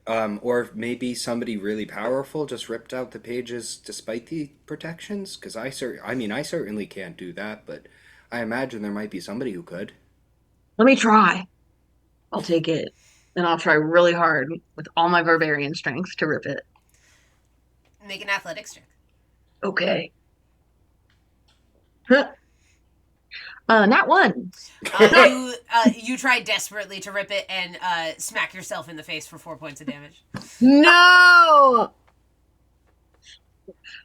Or if maybe somebody really powerful just ripped out the pages despite the protections. Because I certainly can't do that, but I imagine there might be somebody who could. Let me try. I'll take it. And I'll try really hard with all my barbarian strength to rip it. Make an athletics check. Okay. Not one. You try desperately to rip it and smack yourself in the face for 4 points of damage. No!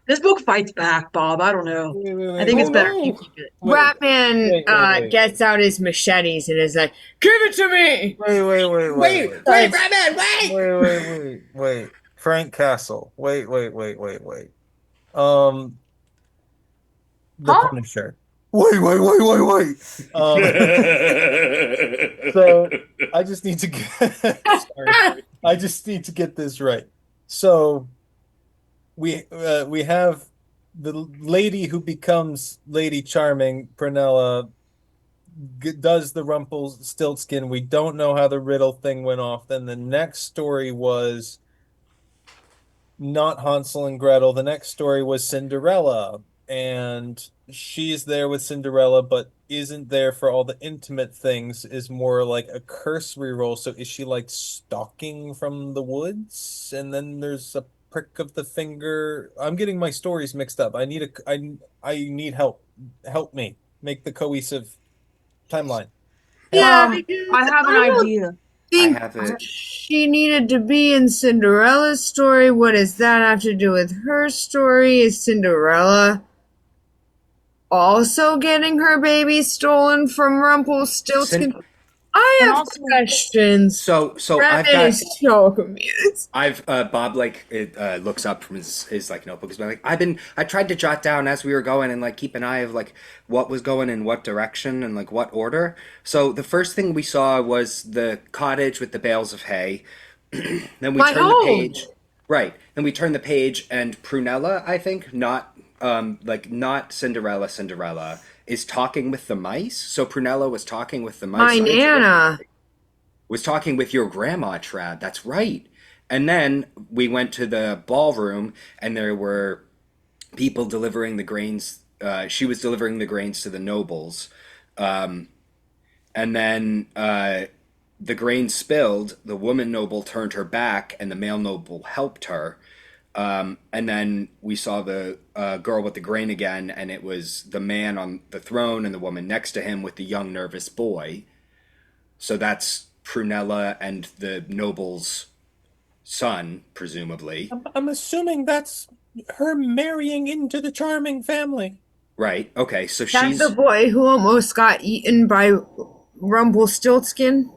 This book fights back, Bob. I don't know. Wait, I think it's oh, better no. if you keep it. Wait, Ratman wait. gets out his machetes and is like, "Give it to me!" Wait. Ratman, wait! Wait. Frank Castle. Wait. The Huh? Punisher. Wait. So I just need to get sorry. I just need to get this right. So we have the lady who becomes Lady Charming, Prunella, does the Rumpelstiltskin. We don't know how the riddle thing went off. Then the next story was not Hansel and Gretel. The next story was Cinderella, and she's there with Cinderella, but isn't there for all the intimate things, is more like a cursory role. So is she like stalking from the woods? And then there's a prick of the finger. I'm getting my stories mixed up. I need help. Help me make the cohesive timeline. Yeah, I because have an I don't idea. I think have it. she needed to be in Cinderella's story. What does that have to do with her story? Is Cinderella also getting her baby stolen from Rumpelstiltskin? I And have also, I've questions. Ratman got is so confused. Bob like it looks up from his like notebook. He's been like I tried to jot down as we were going and like keep an eye of like what was going in what direction and like what order. So the first thing we saw was the cottage with the bales of hay. Then we My turned the home. page. Right. Then we turned the page and Prunella, I think, not Cinderella is talking with the mice. So Prunella was talking with the mice. My Nana. Was talking with your grandma, Trad. That's right. And then we went to the ballroom, and there were people delivering the grains. She was delivering the grains to the nobles. And then the grain spilled. The woman noble turned her back, and the male noble helped her. And then we saw the girl with the grain again, and it was the man on the throne and the woman next to him with the young, nervous boy. So that's Prunella and the noble's son, presumably. I'm assuming that's her marrying into the Charming family. Right. Okay. So That's the she's boy who almost got eaten by Rumpelstiltskin.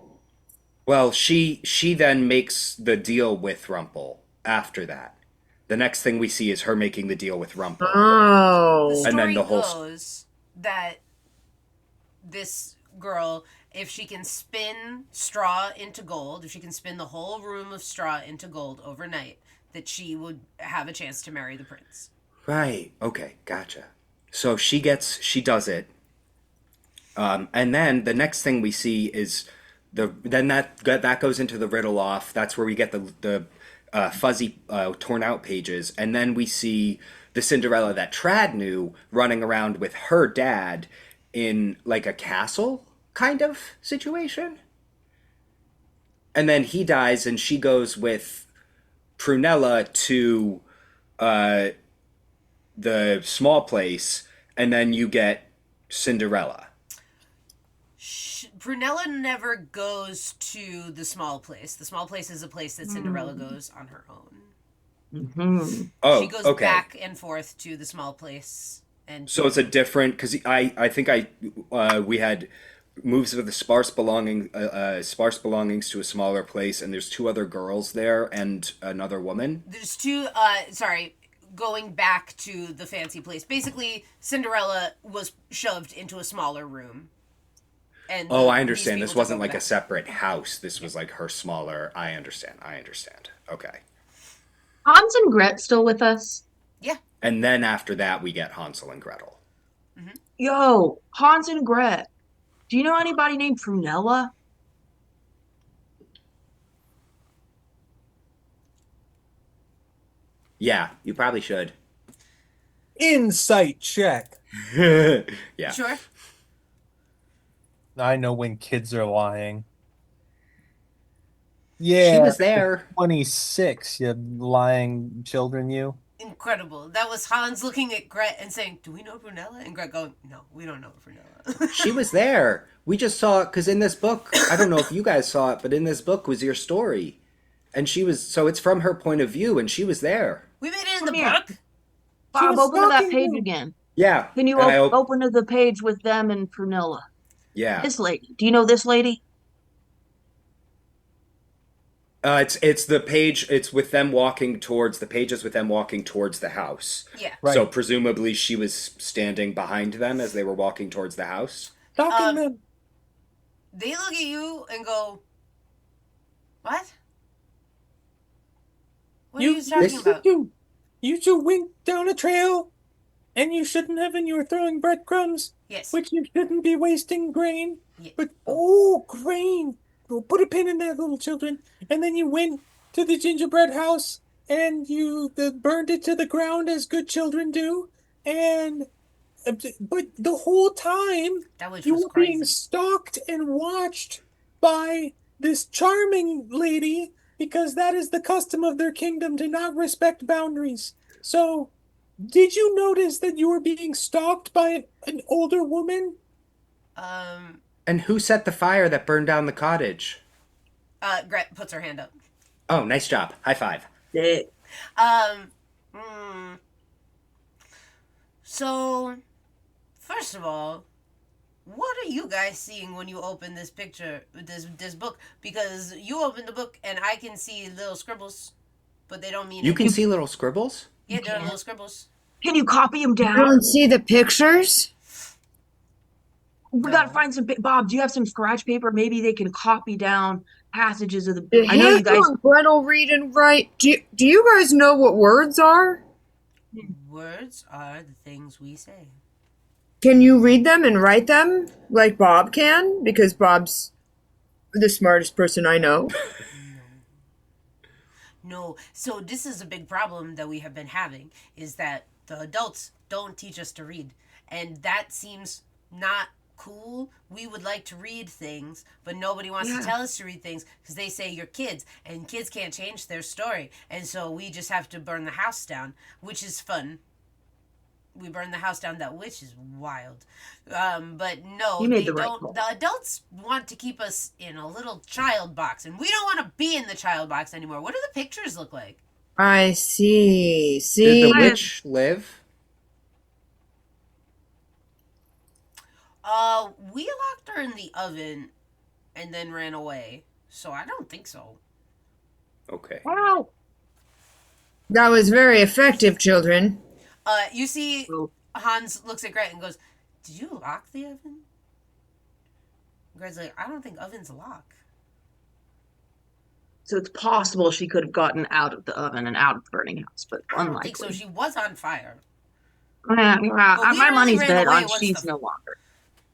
well, she then makes the deal with Rumple after that. The next thing we see is her making the deal with Rumple. The Oh. And then story the whole goes that this girl, if she can spin straw into gold, if she can spin the whole room of straw into gold overnight, that she would have a chance to marry the prince. Right. Okay. Gotcha. So she does it. And then the next thing we see is then that goes into the riddle off. That's where we get the fuzzy torn out pages, and then we see the Cinderella that Trad knew running around with her dad in like a castle kind of situation. And then he dies, and she goes with Prunella to uh, the small place, and then you get Cinderella. Brunella never goes to the small place. The small place is a place that Cinderella goes on her own. Mhm. She Oh, goes okay. back and forth to the small place, and So it's a different because I think we had moves of the sparse belongings to a smaller place, and there's two other girls there and another woman. there's two. Sorry, going back to the fancy place. Basically, Cinderella was shoved into a smaller room. And Oh, I these understand. people This took wasn't over like the a house. separate house. This was like her smaller. I understand. I understand. Okay. Hans and Gret still with us? Yeah. And then after that, we get Hansel and Gretel. Yo, Hans and Gret. Do you know anybody named Prunella? Yeah, you probably should. Insight check. Yeah. Sure. I know when kids are lying. She Yeah, was there. 26, you lying children, you. Incredible. That was Hans looking at Gret and saying, "Do we know Brunella?" And Gret going, "No, we don't know Brunella." She was there. We just saw it because in this book, I don't know if you guys saw it, but in this book was your story. And she was, so it's from her point of view, and she was there. We made it in Come the here. book. She Bob, was open to that stalking page you. again. Yeah. Can you And I open to the page with them and Prunella? yeah. This lady. Do you know this lady? It's the page. It's with them walking towards the pages with them walking towards the house. Yeah. Right. So presumably she was standing behind them as they were walking towards the house. Stalking them. They look at you and go, "What? What are you talking about?" You two went down a trail, and you shouldn't have, and you were throwing breadcrumbs, Yes. which you shouldn't be wasting grain. Yeah. But, oh, grain. Well, put a pin in that, little children. And then you went to the gingerbread house, and you burned it to the ground as good children do. And, but the whole time, That witch you was were being crazy. stalked and watched by this charming lady because that is the custom of their kingdom to not respect boundaries. So, did you notice that you were being stalked by an older woman? Um, And who set the fire that burned down the cottage? Gret puts her hand up. Oh, nice job. High five. Yeah. Um, hmm. So, first of all, what are you guys seeing when you open this picture, this book? Because you open the book and I can see little scribbles, but they don't mean You can anything. see little scribbles? Yeah, they're can? little scribbles. Can you copy them You down? don't see the pictures? We gotta find some. Bob, do you have some scratch paper? Maybe they can copy down passages of the. Did I know you guys. Hansel and Gretel read and write? Do you guys know what words are? Words are the things we say. Can you read them and write them like Bob can? Because Bob's the smartest person I know. No. So this is a big problem that we have been having is that the adults don't teach us to read. And that seems not cool. We would like to read things, but nobody wants to tell us to read things because they say you're kids and kids can't change their story. And so we just have to burn the house down, which is fun. We burn the house down. That witch is wild. But no, You made they the right don't. call. The adults want to keep us in a little child box, and we don't want to be in the child box anymore. What do the pictures look like? I see. Did See? the witch live? We locked her in the oven and then ran away. So I don't think so. Okay. Wow. That was very effective, children. You see, Oh, Hans looks at Gret and goes, "Did you lock the oven?" Gret's like, "I don't think ovens lock." so it's possible she could have gotten out of the oven and out of the burning house, but I don't think so. unlikely. She was on fire. Yeah, But we my really money's ran bet away on once she's the, no longer.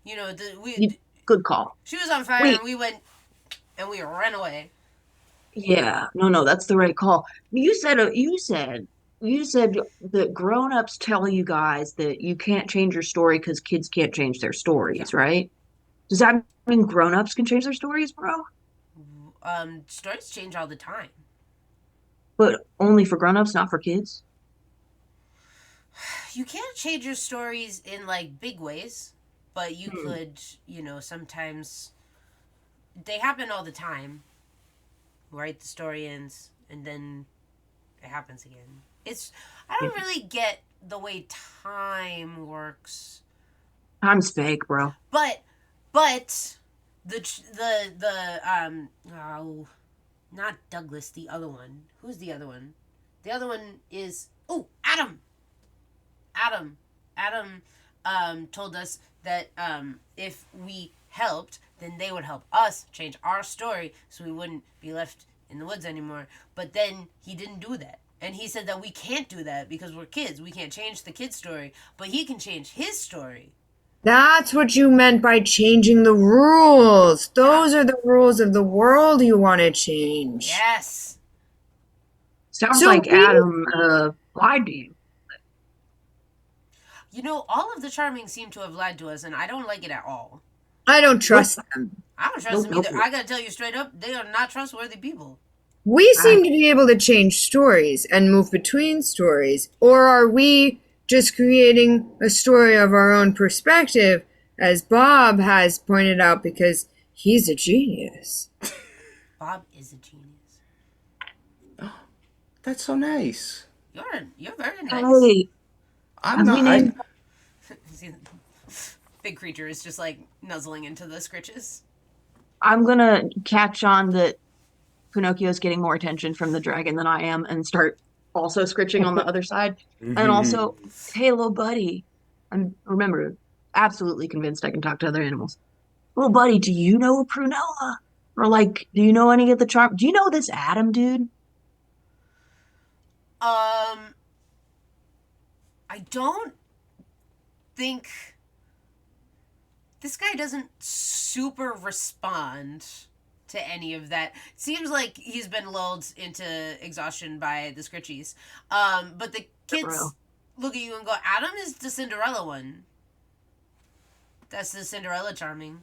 you know, Good call. she was on fire Wait, and we went and we ran away. yeah, no, that's the right call. You said that grown-ups tell you guys that you can't change your story because kids can't change their Yeah. stories, right? Does that mean grown-ups can change their stories, bro? Stories change all the time. But only for grown-ups, not for kids? You can't change your stories in like big ways, but you Hmm. could, sometimes they happen all the time. Right? The story ends and then it happens again. I don't really get the way time works. Time's fake, bro. But oh, not Douglas, the other one. Who's the other one? The other one is Adam. Adam told us that if we helped, then they would help us change our story so we wouldn't be left in the woods anymore. But then he didn't do that. And he said that we can't do that because we're kids. We can't change the kid's story, but he can change his story. That's what you meant by changing the rules. Those are the rules of the world you want to change. Yes. Sounds So like we- Adam lied to you. All of the Charming seem to have lied to us, and I don't like it at all. I don't trust them. I don't trust them Nope. either. I gotta tell you straight up, they are not trustworthy people. We seem to be able to change stories and move between stories. Or are we just creating a story of our own perspective, as Bob has pointed out, because he's a genius? Bob is a genius. That's so nice. You're very nice. Hey, I'm have not. we named See, big creature is just like nuzzling into the scritches. I'm gonna catch on that Pinocchio's getting more attention from the dragon than I am and start also scritching on the other side. And also, hey, little buddy, remember, absolutely convinced I can talk to other animals. Little buddy, do you know a prunella? Or like, do you know any of the charm? Do you know this Adam dude? I don't think this guy doesn't super respond to any of that. It seems like he's been lulled into exhaustion by the scritchies. But the kids Bro. look at you and go, Adam is the Cinderella one. That's the Cinderella Charming.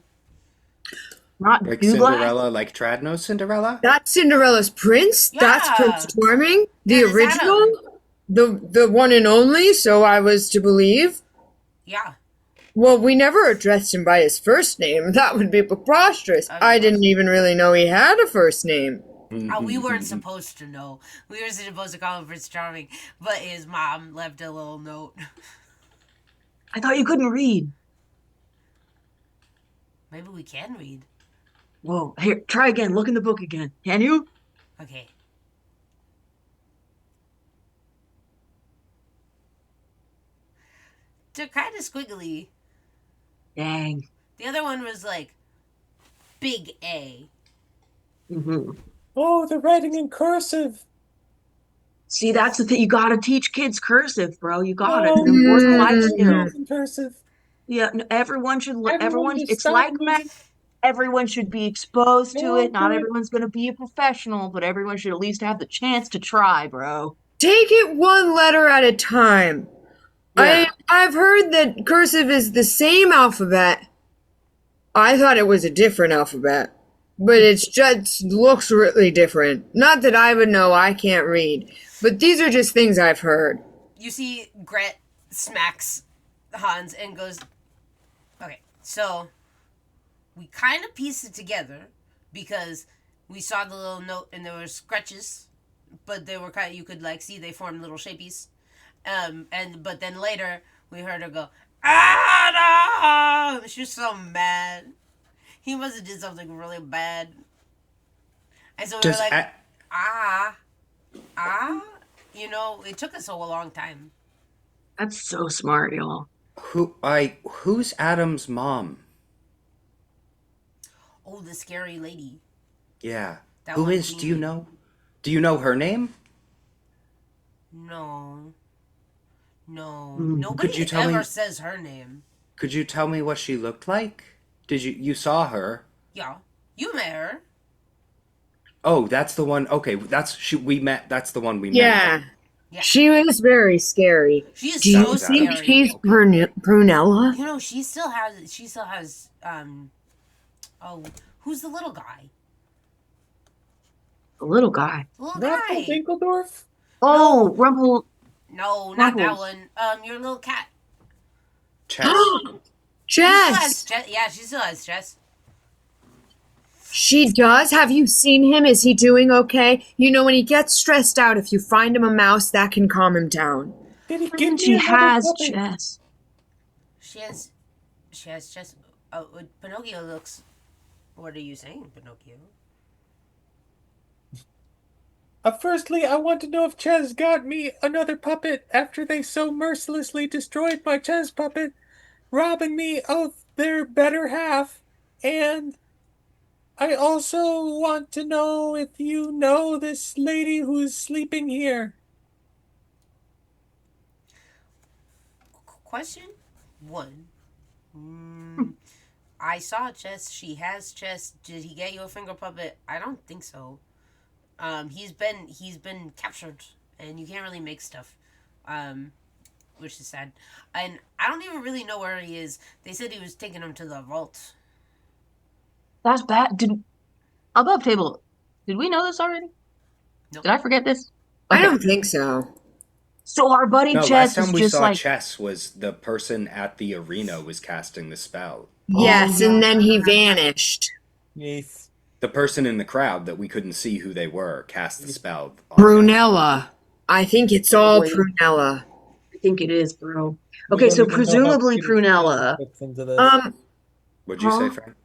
Not Like Douglas? Cinderella, like Tradno's Cinderella? That's Cinderella's prince? That's Yeah. Prince Charming? The That is original? The one and only, so I was to believe? Yeah. Well, we never addressed him by his first name. That would be preposterous. I didn't even really know he had a first name. We weren't supposed to know. We were supposed to call him Prince Charming, but his mom left a little note. I thought you couldn't read. Maybe we can read. Whoa, here, try again. Look in the book again. Can you? Okay. They're kind of squiggly. Dang. The other one was like big A. Hmm. Oh, they're writing in cursive. See, that's the thing. You gotta teach kids cursive, bro. You got it. No, It's an important life Mm. skill. in cursive. Yeah, no, everyone should. Everyone just It's stop like using- math. Everyone should be exposed to it. Not Okay. everyone's gonna be a professional, but everyone should at least have the chance to try, bro. Take it one letter at a time. Yeah. I've heard that cursive is the same alphabet. I thought it was a different alphabet, but it's just looks really different. Not that I would know, I can't read, but these are just things I've heard. You see Gret smacks Hans and goes, okay, so we kind of pieced it together because we saw the little note and there were scratches, but they were you could like see they formed little shapies. But then later we heard her go, Adam! She's so mad. He must have did something really bad. And so we were Does like, A- ah, ah. You know, it took us a long time. That's so smart, y'all. who's Adam's mom? Oh, the scary lady. Yeah. That Who one is? Do you queen. know? Do you know her name? No. No. Mm. Could Nobody you tell ever me? says her name. Could you tell me what she looked like? Did you saw her? Yeah. You met her. Oh, that's the one. Okay, that's she. We met. That's the one we met. Yeah. Yeah. She was very scary. She is Do That you so was think Adam's scary. mom. she's Okay. Brunella? You know, she still has oh, who's the little guy? The little guy. The little Ruffle guy. Dinkledorf? Oh, Rumple. No, not that Ruffles. one. Your little cat. Chess. She still has Jess! chest. Yeah, she still has chest. She does? Have you seen him? Is he doing okay? You know, when he gets stressed out, if you find him a mouse, that can calm him down. Did he I give think me she another has puppet? chess. She has chest. Oh, Pinocchio looks. What are you saying, Pinocchio? Firstly, I want to know if Ches got me another puppet after they so mercilessly destroyed my Ches puppet, robbing me of their better half. And I also want to know if you know this lady who's sleeping here. Question one. I saw chest. She has chest. Did he get you a finger puppet? I don't think so. He's been captured, and you can't really make stuff, um, which is sad. And I don't even really know where he is. They said he was taking him to the vault. That's bad. Above table. Did we know this already? Nope. Did I forget this? I Okay. don't think so. So our buddy No, last Chess is time we just saw like, Chess was the person at the arena was casting the spell. Yes, and then he vanished. Yes. The person in the crowd that we couldn't see who they were cast the spell on him. Brunella. I think it's all Wait. Prunella. I think it is, bro. We Okay, don't so even know how presumably Peter Pan Prunella. fits into this. What'd you say, Huh? Frank?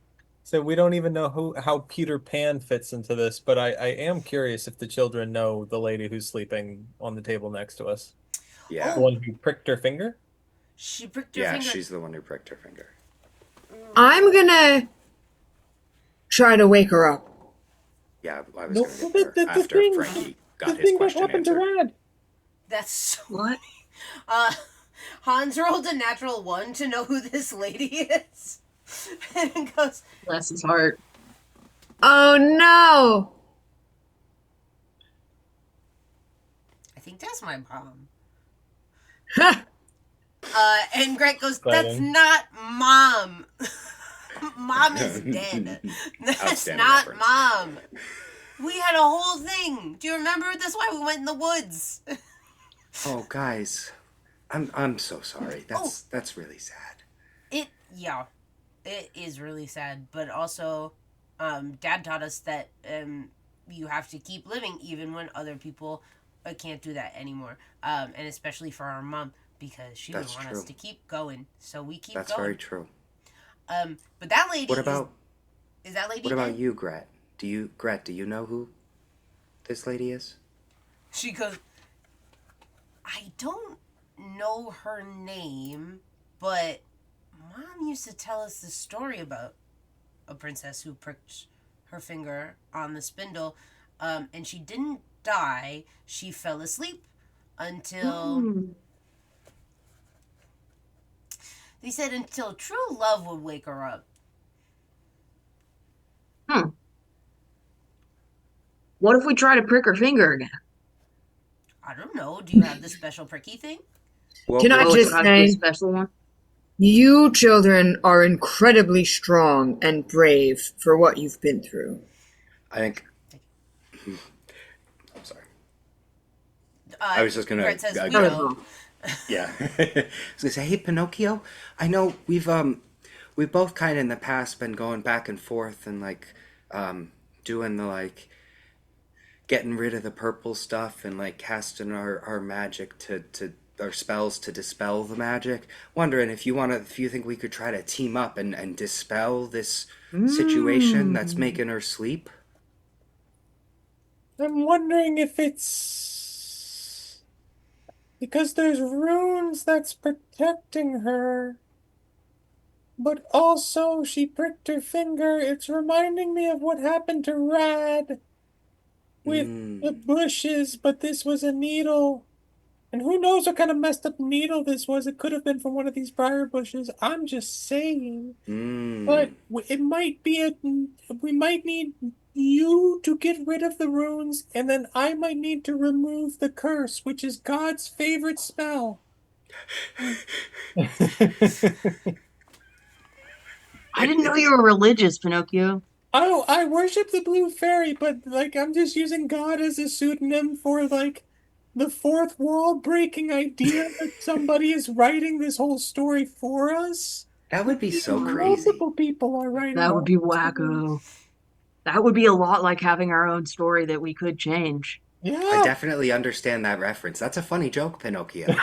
So we don't even know how Peter Pan fits into this, but I am curious if the children know the lady who's sleeping on the table next to us. Yeah. The one who pricked her finger? She pricked her Yeah, finger. she's the one who pricked her finger. I'm gonna try to wake her up. Yeah, I was No, going to get there the after thing- Frankie The got his thing that question happened to answered. Rad. That's so. What? Hans rolled a natural 1 to know who this lady is, and goes, Bless his heart. Oh no! "I think that's my mom." Ha! And Greg goes, "That's Exciting. not mom. Mom is dead. That's Outstanding not reference. mom. We had a whole thing. Do you remember? That's why we went in the woods." Oh, guys, I'm so sorry. That's really sad. It is really sad, but also, Dad taught us that you have to keep living even when other people can't do that anymore, and especially for our mom because she would That's want us true. to keep going, so we keep That's going. very true. But that lady What about is that lady? what about dead? you, Gret? Do you know who this lady is? She goes, "I don't know her name, but Mom used to tell us the story about a princess who pricked her finger on the spindle, and she didn't die. She fell asleep until they said until true love would wake her up." What if we try to prick her finger again? I don't know. Do you have the special pricky thing? Well, Can I Oh, just it's gotta be a say- special one? You children are incredibly strong and brave for what you've been through. I think. I'm sorry. I was just gonna. Brett says, I "We gotta- know." Yeah. I was gonna say, hey, Pinocchio. I know we've both kind of in the past been going back and forth and like doing the like getting rid of the purple stuff and like casting our magic to or spells to dispel the magic. Wondering if you think we could try to team up and dispel this situation that's Mm. making her sleep. I'm wondering if it's because there's runes that's protecting her, but also she pricked her finger. It's reminding me of what happened to Rad with the Mm. bushes, but this was a needle. And who knows what kind of messed up needle this was? It could have been from one of these briar bushes. I'm just saying. But Mm. it might be we might need you to get rid of the runes, and then I might need to remove the curse, which is God's favorite spell. I didn't know you were religious, Pinocchio. Oh, I worship the blue fairy, but like I'm just using God as a pseudonym for like the fourth wall breaking idea that somebody is writing this whole story for us. That would be so crazy. Multiple people are writing That all would be these stories. wacko. That would be a lot like having our own story that we could change. I Yeah. definitely understand that reference. That's a funny joke, Pinocchio.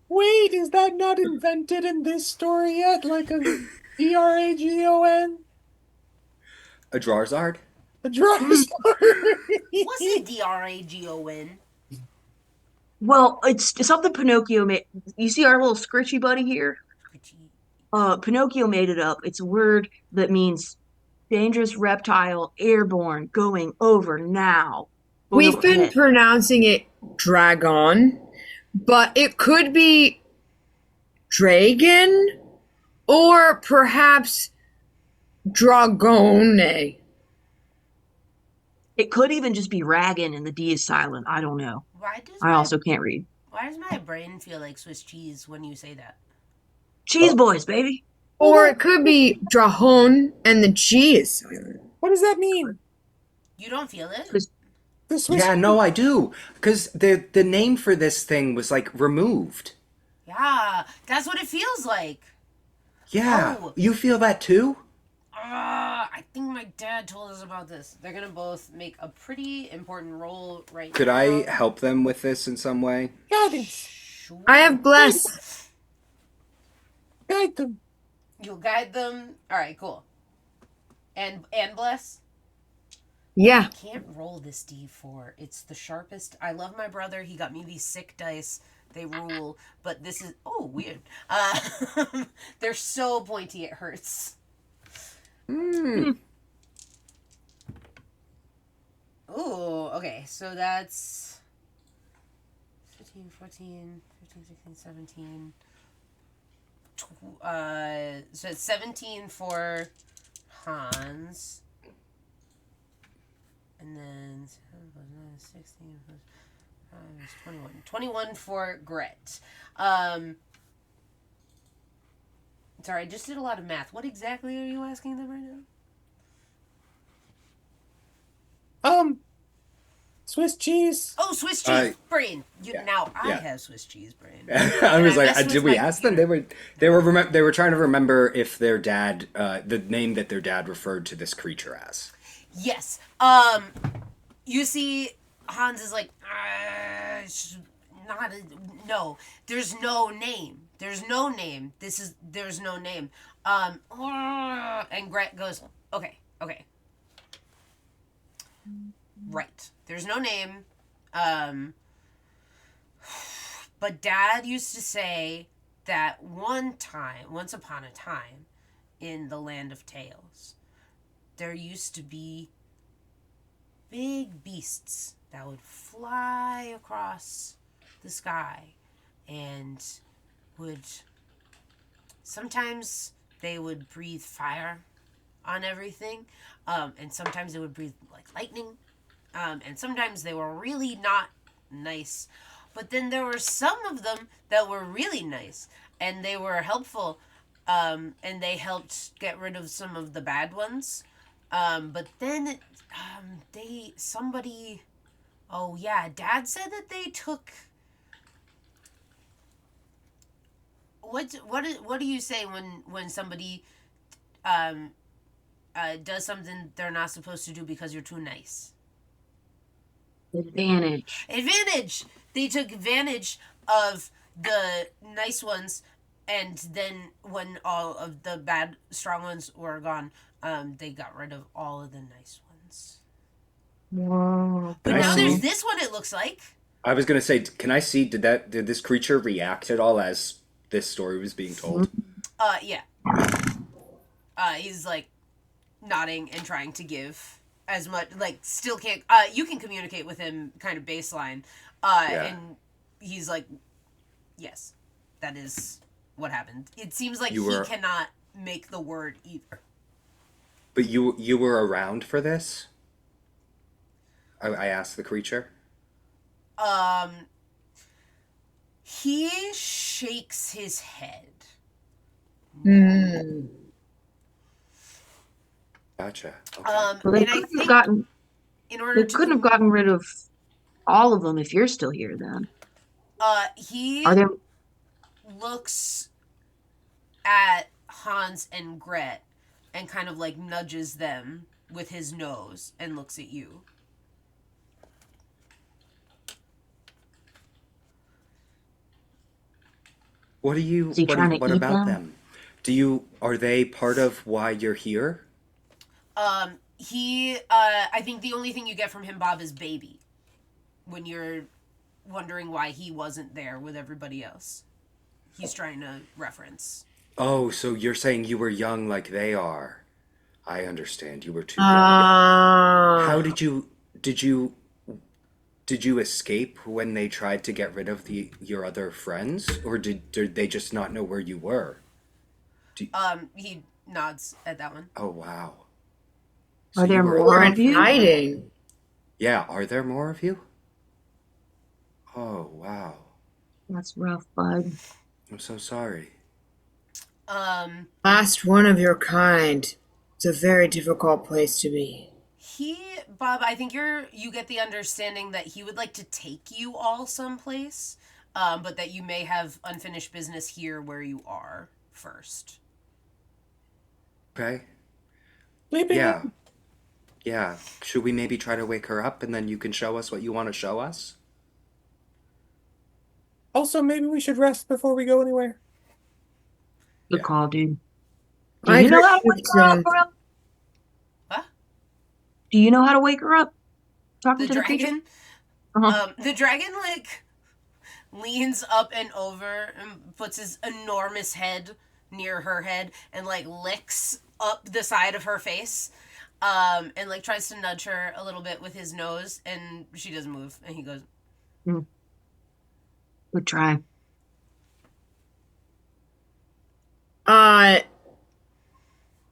Wait, is that not invented in this story yet? Like a Dragon? A Drarzard? A dry story? What's a Dragon? Well, it's something Pinocchio made. You see our little scritchy buddy here? Pinocchio made it up. It's a word that means dangerous reptile, airborne, going over now. Going We've been overhead. pronouncing it dragon, but it could be dragon or perhaps dragone. It could even just be Raggin and the D is silent. I don't know. I also can't read. Why does my brain feel like Swiss cheese when you say that? Cheese boys, baby. Or it could be dragon and the G is silent. What does that mean? You don't feel it? The Swiss Yeah, no, I do. Because the name for this thing was like removed. Yeah, that's what it feels like. Yeah. Oh. You feel that too? I think my dad told us about this. They're gonna both make a pretty important role right Could now. I help them with this in some way? guidance. Sure. I have bless. Guide them. You'll guide them. All right, cool. And bless. Yeah. Can't roll this D4. It's the sharpest. I love my brother. He got me these sick dice. They rule, but this is weird. They're so pointy it hurts. Ooh, okay. So that's 15, 14, 15, 16, 17. So it's 17 for Hans. And then 7 plus 9 is 16 plus 5 is 21. 21 for Gret. Sorry, I just did a lot of math. What exactly are you asking them right now? Swiss cheese. Oh, Swiss cheese brain. Now I yeah. have Swiss cheese brain. I was And like, messed did with we my ask them? computer. They were trying to remember if their dad, the name that their dad referred to this creature as. Yes. You see, Hans is like, no. There's no name. There's no name. There's no name. And Gret goes, okay. Right. There's no name. But Dad used to say that once upon a time, in the Land of Tales, there used to be big beasts that would fly across the sky and sometimes they would breathe fire on everything, and sometimes they would breathe like lightning, and sometimes they were really not nice, but then there were some of them that were really nice and they were helpful, and they helped get rid of some of the bad ones, but then Dad said that they took. What do you say when somebody does something they're not supposed to do because you're too nice? Advantage. Advantage! They took advantage of the nice ones, and then when all of the bad, strong ones were gone, they got rid of all of the nice ones. Whoa. But Can I now there's see? this one, it looks like. I was gonna say, can I see? Did this creature react at all as this story was being told? Yeah. He's like nodding and trying to give as much, like, still can't, you can communicate with him kind of baseline. Yeah. And he's like, yes, that is what happened. It seems like You he were- cannot make the word either. But you were around for this? I asked the creature. He shakes his head. Hmm. Gotcha. Okay. Well, they And I couldn't have think gotten. in order They to couldn't have gotten rid of all of them if you're still here. Then he are there? looks at Hans and Gret and kind of like nudges them with his nose and looks at you. What are you? Is he trying to What eat about them? them? Are they part of why you're here? I think the only thing you get from him, Bob, is baby. When you're wondering why he wasn't there with everybody else. He's trying to reference. Oh, so you're saying you were young like they are. I understand. You were too young. How did you escape when they tried to get rid of your other friends, or did they just not know where you were? He nods at that one. Oh wow. Are you there were more We're of you? hiding. Yeah, are there more of you? Oh wow. That's rough, bud. I'm so sorry. Last one of your kind. It's a very difficult place to be. Bob, I think you get the understanding that he would like to take you all someplace, but that you may have unfinished business here where you are first. Okay. Sleeping Yeah. in. Yeah. Should we maybe try to wake her up and then you can show us what you want to show us? Also, maybe we should rest before we go anywhere. Good Yeah. call, dude. Do I you know agree how to with wake her up, some- bro? Huh? Do you know how to wake her up? Talking The to the creature? dragon? Uh-huh. The dragon, like, leans up and over and puts his enormous head near her head and, like, licks up the side of her face. And, like, tries to nudge her a little bit with his nose, and she doesn't move. And he goes, Good try. I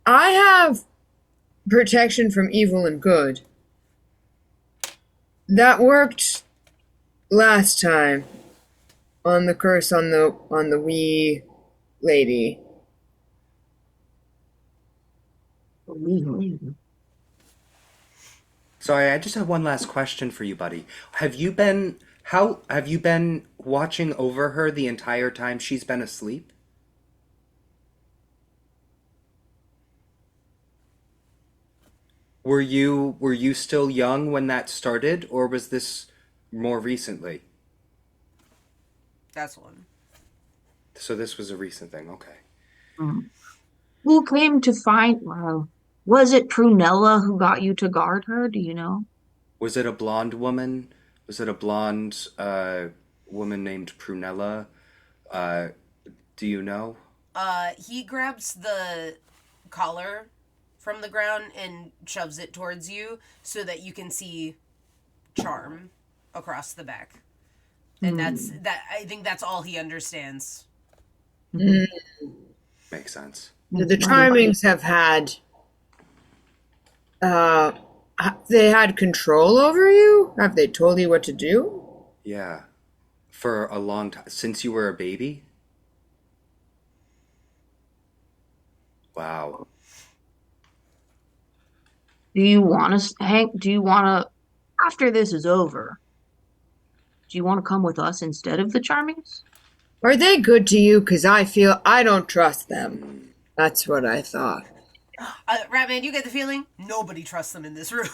have protection from evil and good. That worked last time on the curse on the wee lady. Sorry, I just have one last question for you, buddy. Have you been watching over her the entire time she's been asleep? Were you still young when that started, or was this more recently? that's one. So this was a recent thing. Okay. Who came to find? Was it Prunella who got you to guard her? Do you know? Was it a blonde woman? Was it a blonde woman named Prunella? Do you know? He grabs the collar from the ground and shoves it towards you so that you can see charm across the back. And I think that's all he understands. Makes sense. The Charmings have had they had control over you? Have they told you what to do? Yeah. For a long time, since you were a baby? Wow. Do you want to, Hank? Do you want to, after this is over, do you want to come with us instead of the Charmings? Are they good to you? Because I feel I don't trust them. That's what I thought. Ratman, you get the feeling nobody trusts them in this room.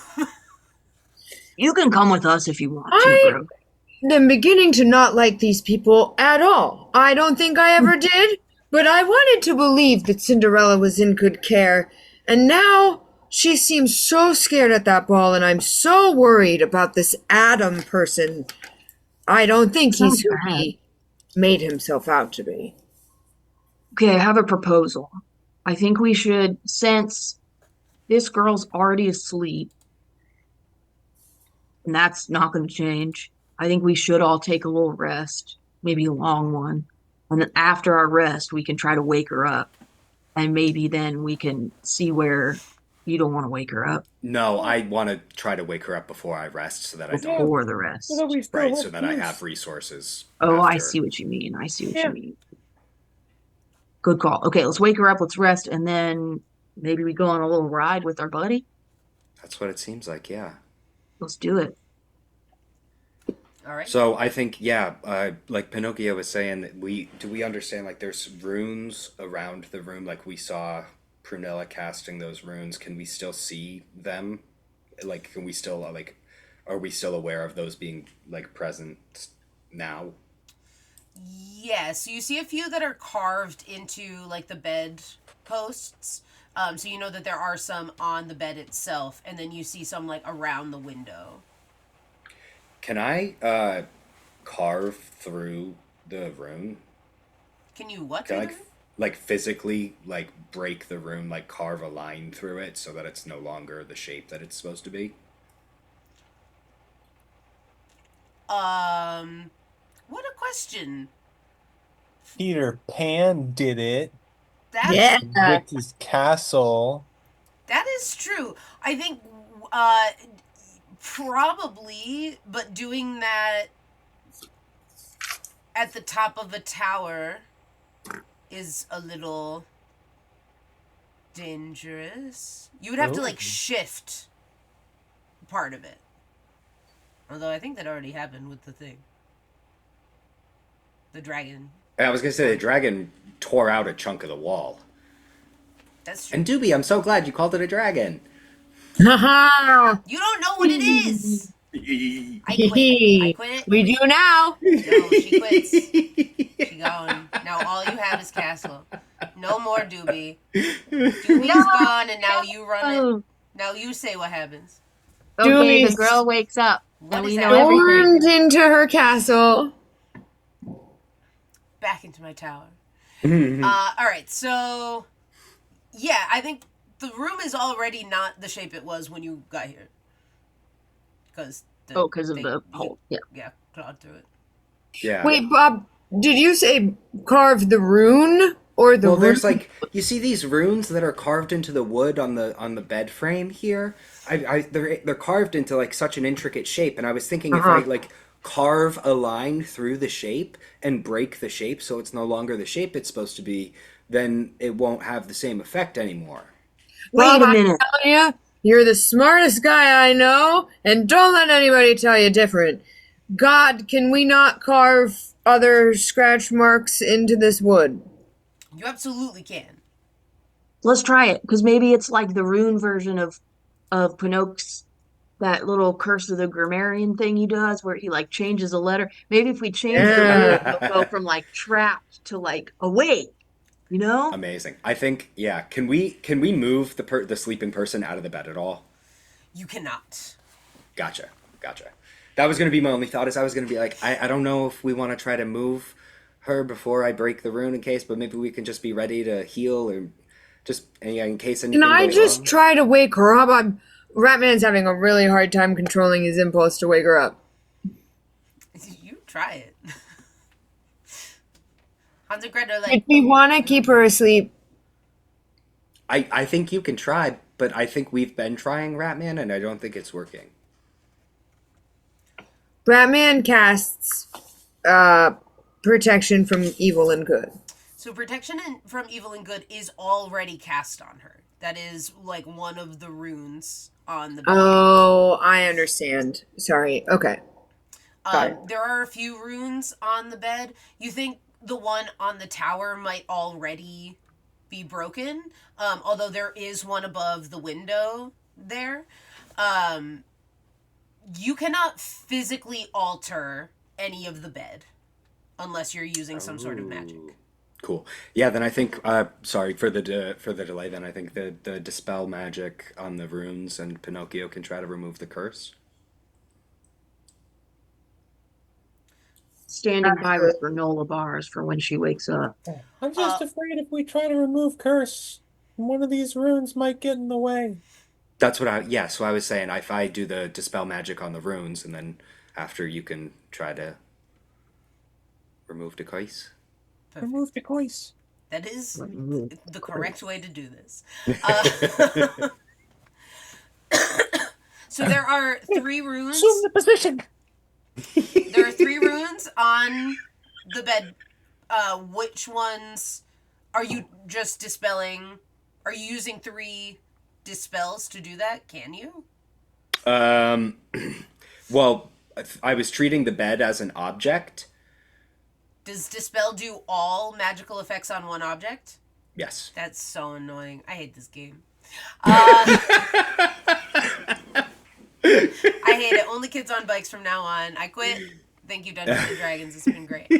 You can come with us if you want to, I bro. am beginning to not like these people at all. I don't think I ever did, but I wanted to believe that Cinderella was in good care, and now she seems so scared at that ball, and I'm so worried about this Adam person. I don't think Sounds he's who bad. he made himself out to be. Okay, I have a proposal. I think we should, since this girl's already asleep, and that's not going to change, I think we should all take a little rest, maybe a long one. And then after our rest, we can try to wake her up. And maybe then we can see where you don't want to wake her up No, I want to try to wake her up before I rest so that I don't. before the So rest. that we still Right, have so that I use. have resources Oh, I after. see what you mean. I see what Yeah. you mean. Good call. Okay, let's wake her up, let's rest, and then maybe we go on a little ride with our buddy. That's what it seems like, yeah. Let's do it. All right. So I think, yeah, like Pinocchio was saying, that we understand like there's runes around the room, like we saw Prunella casting those runes. Can we still see them? Like, can we still like, are we still aware of those being like present now? Yes, you see a few that are carved into like the bed posts. So you know that there are some on the bed itself, and then you see some like around the window. Can I carve through the rune? Can you what? Can I through like physically like break the rune, like carve a line through it so that it's no longer the shape that it's supposed to be? What a question. Peter Pan did it That's Yeah. with his castle. that is true. I think probably, but doing that at the top of a tower is a little dangerous. You would have to like Ooh. shift part of it. Although I think that already happened with the thing. The dragon. I was gonna say the dragon tore out a chunk of the wall. That's true. And Doobie, I'm so glad you called it a dragon. Haha! You don't know what it is. I quit. I quit. We do now. No, she quits. She gone. Now all you have is castle. No more Doobie. Doobie's gone, and now you run it. Oh, Now you say what happens. okay, Doobie's the girl wakes up. What Then is we that? know everything. Stormed into her castle. Back into my tower. Mm-hmm. All right. So, yeah, I think the room is already not the shape it was when you got here. Because Because of the hole. Yeah. Yeah, clawed through it. Yeah. Wait, Bob, did you say carve the rune or the Well, rune? there's like you see these runes that are carved into the wood on the bed frame here. They're carved into like such an intricate shape, and I was thinking if I like carve a line through the shape and break the shape so it's no longer the shape it's supposed to be, then it won't have the same effect anymore. Wait Bob, a I'm minute. telling you, you're the smartest guy I know, and don't let anybody tell you different. God, can we not carve other scratch marks into this wood? You absolutely can. Let's try it. Because maybe it's like the rune version of Pinocchio's, that little Curse of the Grammarian thing he does where he like changes a letter. Maybe if we change the rune, it'll go from like trapped to like awake. You know? Amazing. I think yeah. Can we move the sleeping person out of the bed at all? You cannot. Gotcha. That was gonna be my only thought. Is I was gonna be like I don't know if we want to try to move her before I break the rune in case, but maybe we can just be ready to heal or just in case anything Can I goes just wrong. try to wake her up? Ratman's having a really hard time controlling his impulse to wake her up. You try it. Hans and Gretel are like, If we want to keep her asleep, I think you can try, but I think we've been trying Ratman, and I don't think it's working. Ratman casts protection from evil and good. so protection from evil and good is already cast on her. That is like one of the runes on the bed. Oh, I understand. Sorry. Okay. got it. There are a few runes on the bed. You think the one on the tower might already be broken, although there is one above the window there. You cannot physically alter any of the bed unless you're using some sort of magic. Ooh. Cool. Yeah, then I think. Sorry for the delay. Then I think the dispel magic on the runes, and Pinocchio can try to remove the curse. Standing by with granola bars for when she wakes up. I'm just afraid if we try to remove curse, one of these runes might get in the way. That's what I. Yeah. So I was saying, if I do the dispel magic on the runes, and then after you can try to remove the curse. Perfect. Remove the curse. That is Remove the correct way to do this. So there are 3 runes. Assume the position. There are 3 runes on the bed. Which ones are you just dispelling? Are you using 3 dispels to do that? Can you? Well, I was treating the bed as an object. Does dispel do all magical effects on one object? Yes. That's so annoying. I hate this game. I hate it. Only kids on bikes from now on. I quit. Thank you, Dungeons and Dragons. It's been great.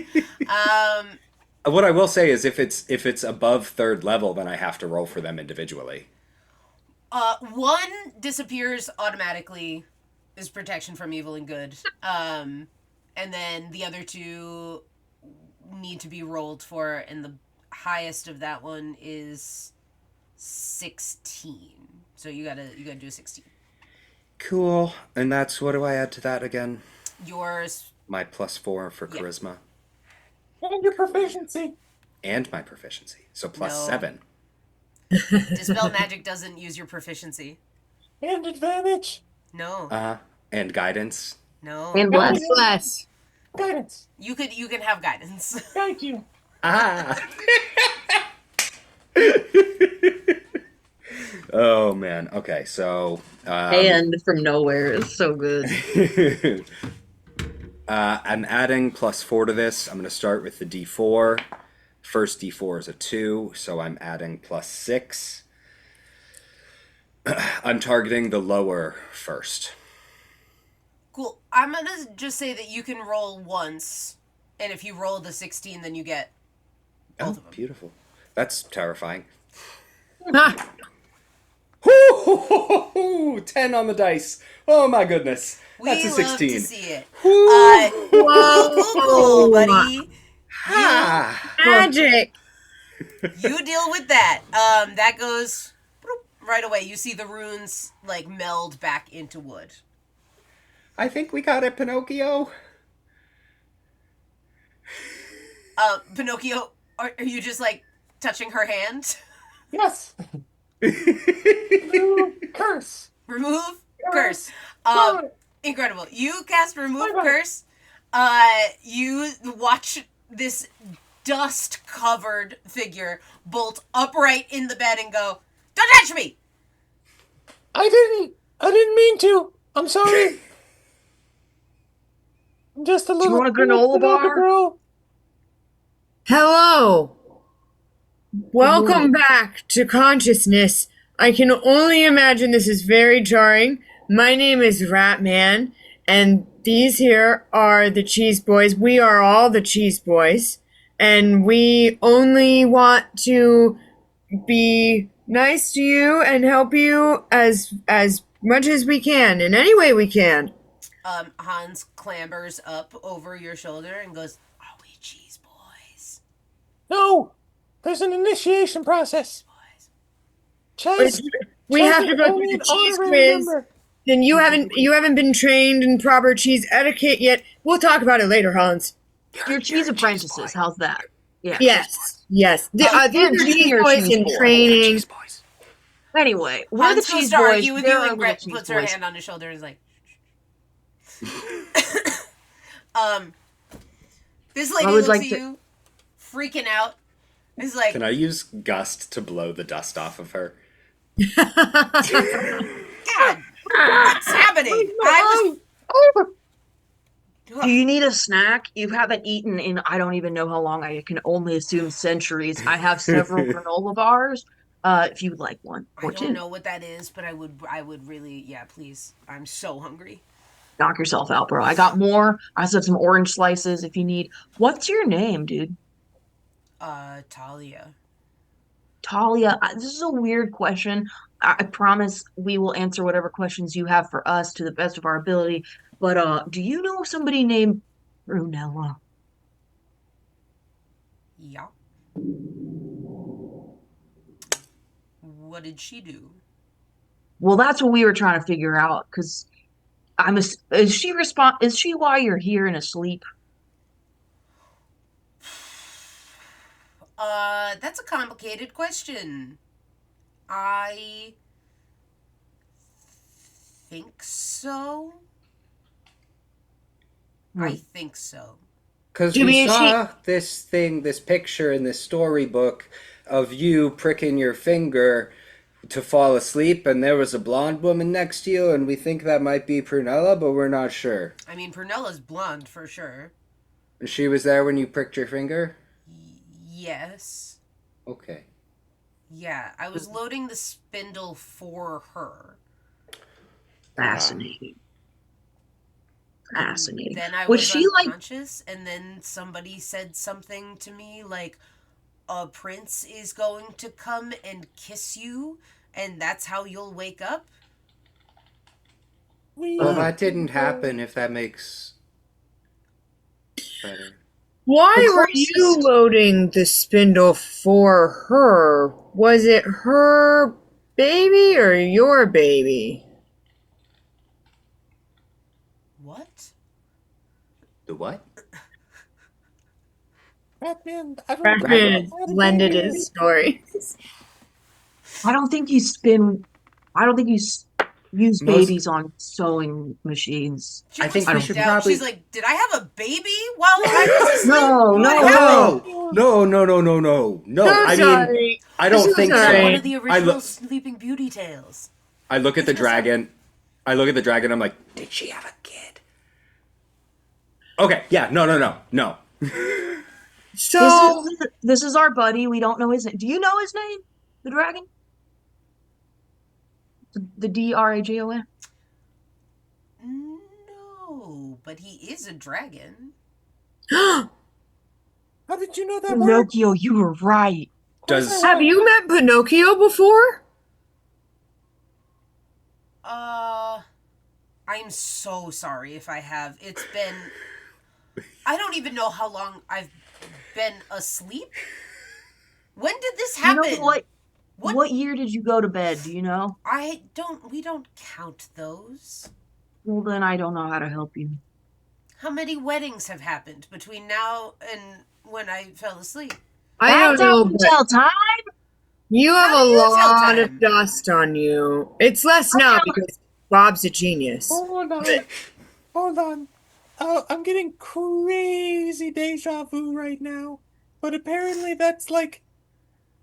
What I will say is, if it's above 3rd level, then I have to roll for them individually. 1 disappears automatically, is protection from evil and good. And then the other 2 need to be rolled for, and the highest of that one is 16. So you gotta do a 16. Cool. And that's, what do I add to that again? Yours. My +4 for charisma. And your proficiency. And my proficiency. So plus No. 7. Dispel magic doesn't use your proficiency. And advantage. No. And guidance. No. And bless. Bless. Guidance. You can have guidance. Thank you. Ah! Oh, man. Okay, so... And from nowhere is so good. I'm adding +4 to this. I'm going to start with the D4. First D4 is a 2, so I'm adding +6. I'm targeting the lower first. Cool. I'm gonna just say that you can roll once, and if you roll the 16, then you get both of them. Beautiful. That's terrifying. Ha! Woo! 10 on the dice. Oh my goodness. That's a We 16. love to see it. Whoa. Cool, buddy. Ah! Magic. You deal with that. That goes right away. You see the runes like meld back into wood. I think we got it, Pinocchio. Pinocchio, are you just like touching her hand? Yes. Remove curse. Remove curse. Sorry. Incredible. You cast remove Bye-bye. curse. You watch this dust-covered figure bolt upright in the bed and go, "Don't touch me!" I didn't mean to. I'm sorry. I'm just a little. want a granola bar? Girl. Hello. Welcome back to consciousness. I can only imagine this is very jarring. My name is Ratman, and these here are the Cheese Boys. We are all the Cheese Boys, and we only want to be nice to you and help you as much as we can, in any way we can. Hans clambers up over your shoulder and goes, "Are we cheese boys?" No, there's an initiation process. Boys. Chase, We have to go through the cheese quiz. Then you haven't been trained in proper cheese etiquette yet. We'll talk about it later, Hans. Your cheese apprentices, how's that? Yeah. Yes. These they're are cheese junior boys cheese in boys. training. Cheese boys. Anyway, we're the Hans goes cheese to boys. argue with They're you, our and little Gret cheese puts her boys. hand on his shoulder and is like, this lady I would looks like at to- you, freaking out. Is like, Can I use gust to blow the dust off of her? God, what's happening? Do you need a snack? You haven't eaten in I don't even know how long. I can only assume centuries. I have several granola bars. If you would like one I or don't two. know what that is, but I would really, yeah, please. I'm so hungry. Knock yourself out, bro. I got more. I also have some orange slices if you need. What's your name, dude? Talia. Talia. This is a weird question. I promise we will answer whatever questions you have for us to the best of our ability. But do you know somebody named Brunella? Yeah. What did she do? Well, that's what we were trying to figure out. Because is she Is she why you're here and asleep? That's a complicated question. I think so. I think so. Because Do you we mean saw this picture in this storybook of you pricking your finger to fall asleep, and there was a blonde woman next to you, and we think that might be Prunella, but we're not sure. I mean, Pernella's blonde for sure. She was there when you pricked your finger? Yes. Okay. Yeah, I was loading the spindle for her. Fascinating. Fascinating. Then I Was was she like? unconscious, and then somebody said something to me like, a prince is going to come and kiss you, and that's how you'll wake up? Well, that didn't happen, if that makes better. Why The were you closest- loading the spindle for her? Was it her baby or your baby? What? The what? Batman, I don't Batman I has had a blended baby. his story. I don't think you spin. I don't think you use Most- babies on sewing machines. She I was think we freaked should out. probably- She's like, did I have a baby while I was asleep? No, What no, happened? No. So I mean, sorry. I don't So think Is sorry. that so. one of the I original look- Sleeping Beauty tales? I look at the It's bizarre. dragon. I'm like, did she have a kid? Okay, yeah, no. So This is our buddy. We don't know his name. Do you know his name? The dragon? The Dragon? No, but he is a dragon. How did you know that word? Pinocchio, you were right. Does have you met Pinocchio before? I'm so sorry if I have. It's been. I don't even know how long I've been asleep. When did this You happen? know what year did you go to bed? Do you know? We don't count those. Well, then I don't know how to help you. How many weddings have happened between now and when I fell asleep? I don't That's how know, you but tell time. you have How a do you tell lot time? of dust on you. It's less now because Bob's a genius. Hold on. I'm getting crazy deja vu right now. But apparently that's like,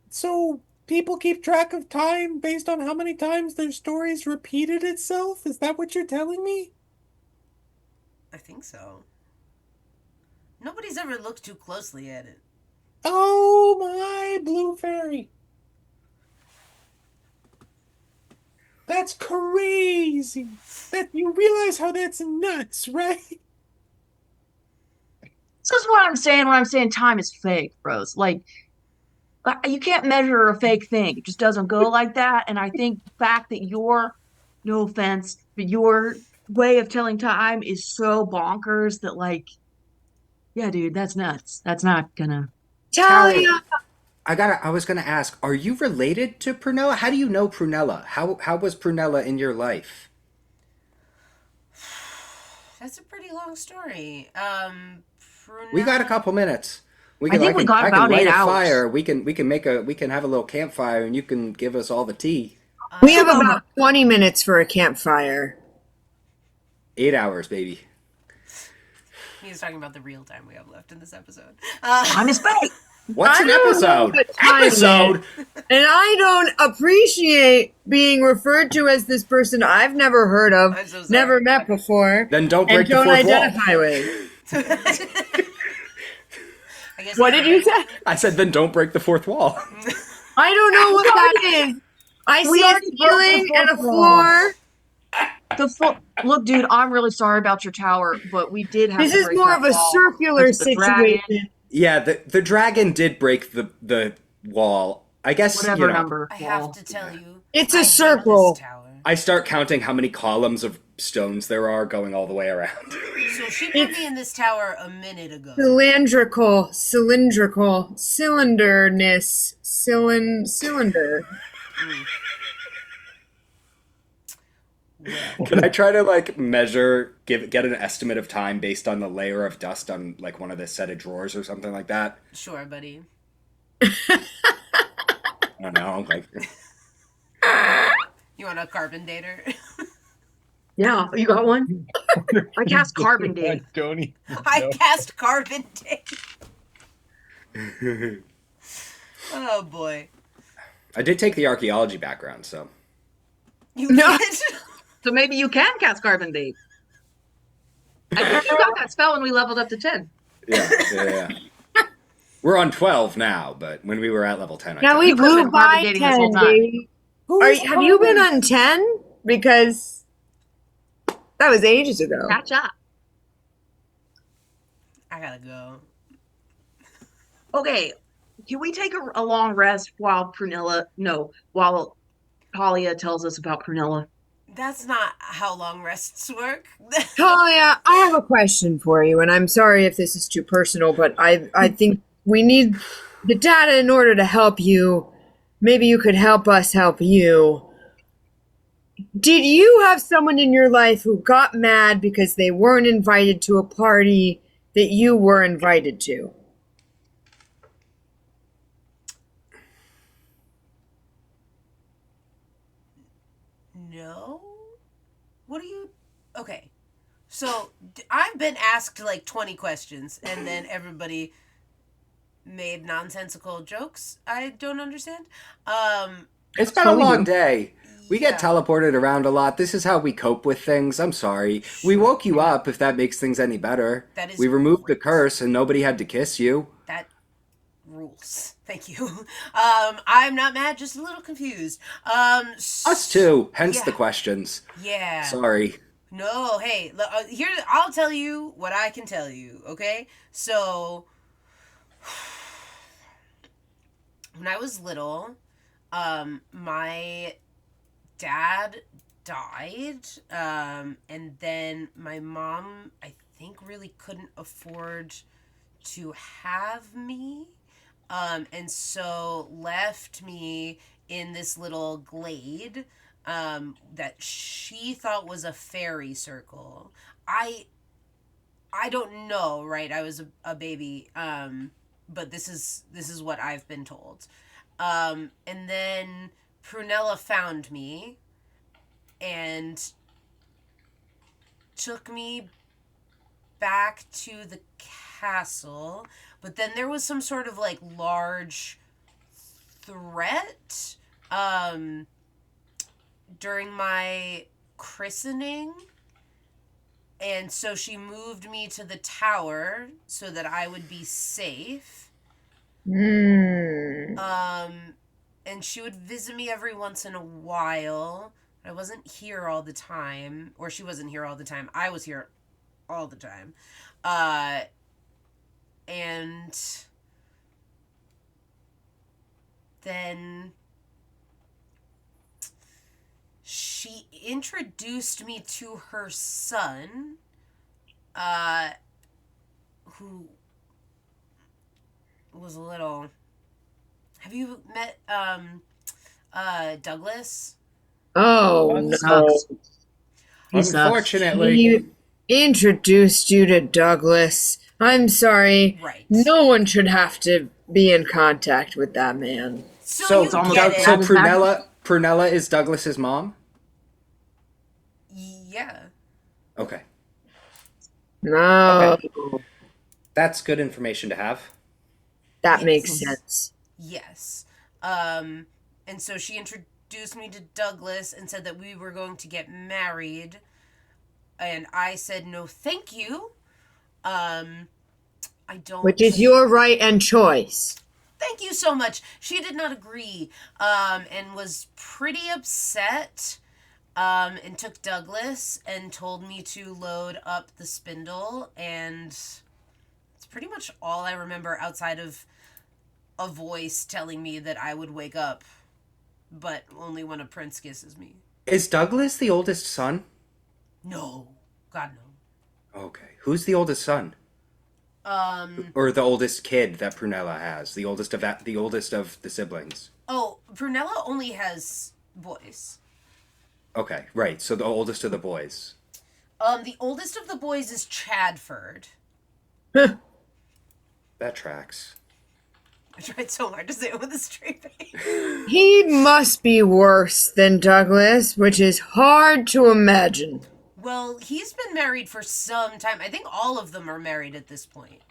so people keep track of time based on how many times their stories repeated itself? Is that what you're telling me? I think so. Nobody's ever looked too closely at it. Oh my blue fairy. That's crazy. That you realize how that's nuts, right? This is what I'm saying when I'm saying time is fake, bros. Like, you can't measure a fake thing. It just doesn't go like that. And I think the fact that no offense, but your way of telling time is so bonkers that, like, yeah, dude, that's nuts. That's not gonna. Talia, I was gonna ask, are you related to Prunella? How do you know Prunella? How was Prunella in your life? That's a pretty long story. We got a couple minutes. I think we got I about can light 8 a hours. fire. We can have a little campfire, and you can give us all the tea. we have about 20 minutes for a campfire. 8 hours, baby. He was talking about the real time we have left in this episode. Time is fake. What's I an don't know episode? what time it Episode. And I don't appreciate being referred to as this person I've never heard of, I'm so sorry. never met before, Then don't and break the don't fourth wall. identify with. I guess What did you say? I said, then don't break the fourth wall. I don't know what that is. I We see a already broke the ceiling and a fourth wall. floor. Look, dude, I'm really sorry about your tower, but we did have This to is break more that of a wall circular because the dragon, situation. Yeah, the dragon did break the wall. I guess, whatever number I have wall. to tell you, It's I a hate circle. this tower. I start counting how many columns of stones there are going all the way around. So she put me in this tower a minute ago. Cylindrical, cylinderness, cylinder. Well, Can I try to like measure, get an estimate of time based on the layer of dust on like one of the set of drawers or something like that? sure, buddy. I don't know, like You want a carbon dater? Yeah, you got one? I cast carbon I date. don't even I know. cast carbon date. Oh boy. I did take the archaeology background, so You No. did? So maybe you can cast carbon date. I think you got that spell when we leveled up to 10. yeah. We're on 12 now, but when we were at level 10, I Now took we You could've blew been carbon by dating this whole 10, time. baby. Have you been on 10? Because that was ages ago. Catch up. I gotta go. Okay, can we take a long rest while while Talia tells us about Prunella? That's not how long rests work. Talia, I have a question for you, and I'm sorry if this is too personal, but I think we need the data in order to help you. Maybe you could help us help you. Did you have someone in your life who got mad because they weren't invited to a party that you were invited to? No? What are you... Okay. So, I've been asked like 20 questions, and then everybody made nonsensical jokes I don't understand. It's been how a we long do. day. We get Yeah. teleported around a lot. This is how we cope with things. I'm sorry. We woke you up if that makes things any better. That is We removed the great. curse and nobody had to kiss you. That rules. Thank you. I'm not mad, just a little confused. Us too, hence the Yeah. questions. Yeah. Sorry. No, hey, here, I'll tell you what I can tell you, okay? So, when I was little, my dad died, and then my mom, I think, really couldn't afford to have me, and so left me in this little glade, that she thought was a fairy circle. I don't know, right? I was a baby, but this is what I've been told. And then Prunella found me and took me back to the castle, but then there was some sort of like large threat during my christening, and so she moved me to the tower so that I would be safe. Hmm. And she would visit me every once in a while. I wasn't here all the time, or she wasn't here all the time. I was here all the time. And then she introduced me to her son, who was a little... Have you met Douglas? Oh, no. Sucks. He sucks. Unfortunately, He introduced you to Douglas. I'm sorry. Right. No one should have to be in contact with that man. So you almost get like it. so Douglas Magnus? Prunella is Douglas's mom? Yeah. Okay. No, That's good information to have. that Yes. makes sense. Yes. And so she introduced me to Douglas and said that we were going to get married. And I said, no, thank you. I don't... Which is your right and choice. Thank you so much. She did not agree, and was pretty upset. and took Douglas and told me to load up the spindle, and it's pretty much all I remember outside of a voice telling me that I would wake up, but only when a prince kisses me. Is Douglas the oldest son? No. God, no. Okay. Who's the oldest son? Or the oldest kid that Prunella has? The oldest of the siblings. Oh, Brunella only has boys. Okay, right. So the oldest of the boys. The oldest of the boys is Chadford. That tracks. I tried so hard to say it with a straight face. He must be worse than Douglas, which is hard to imagine. Well, he's been married for some time. I think all of them are married at this point.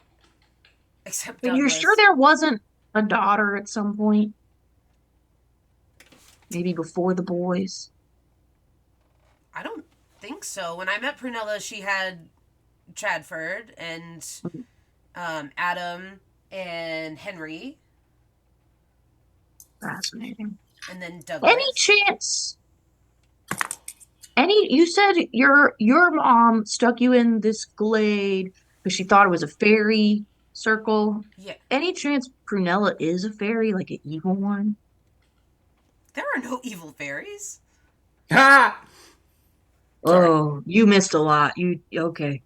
Except But Douglas. you're sure there wasn't a daughter at some point? Maybe before the boys? I don't think so. When I met Prunella, she had Chadford and Adam and Henry. Fascinating. And then Douglas. Any chance? You said your mom stuck you in this glade because she thought it was a fairy circle. Yeah. Any chance Prunella is a fairy, like an evil one? There are no evil fairies. Ha! Sorry. Oh, you missed a lot. Okay.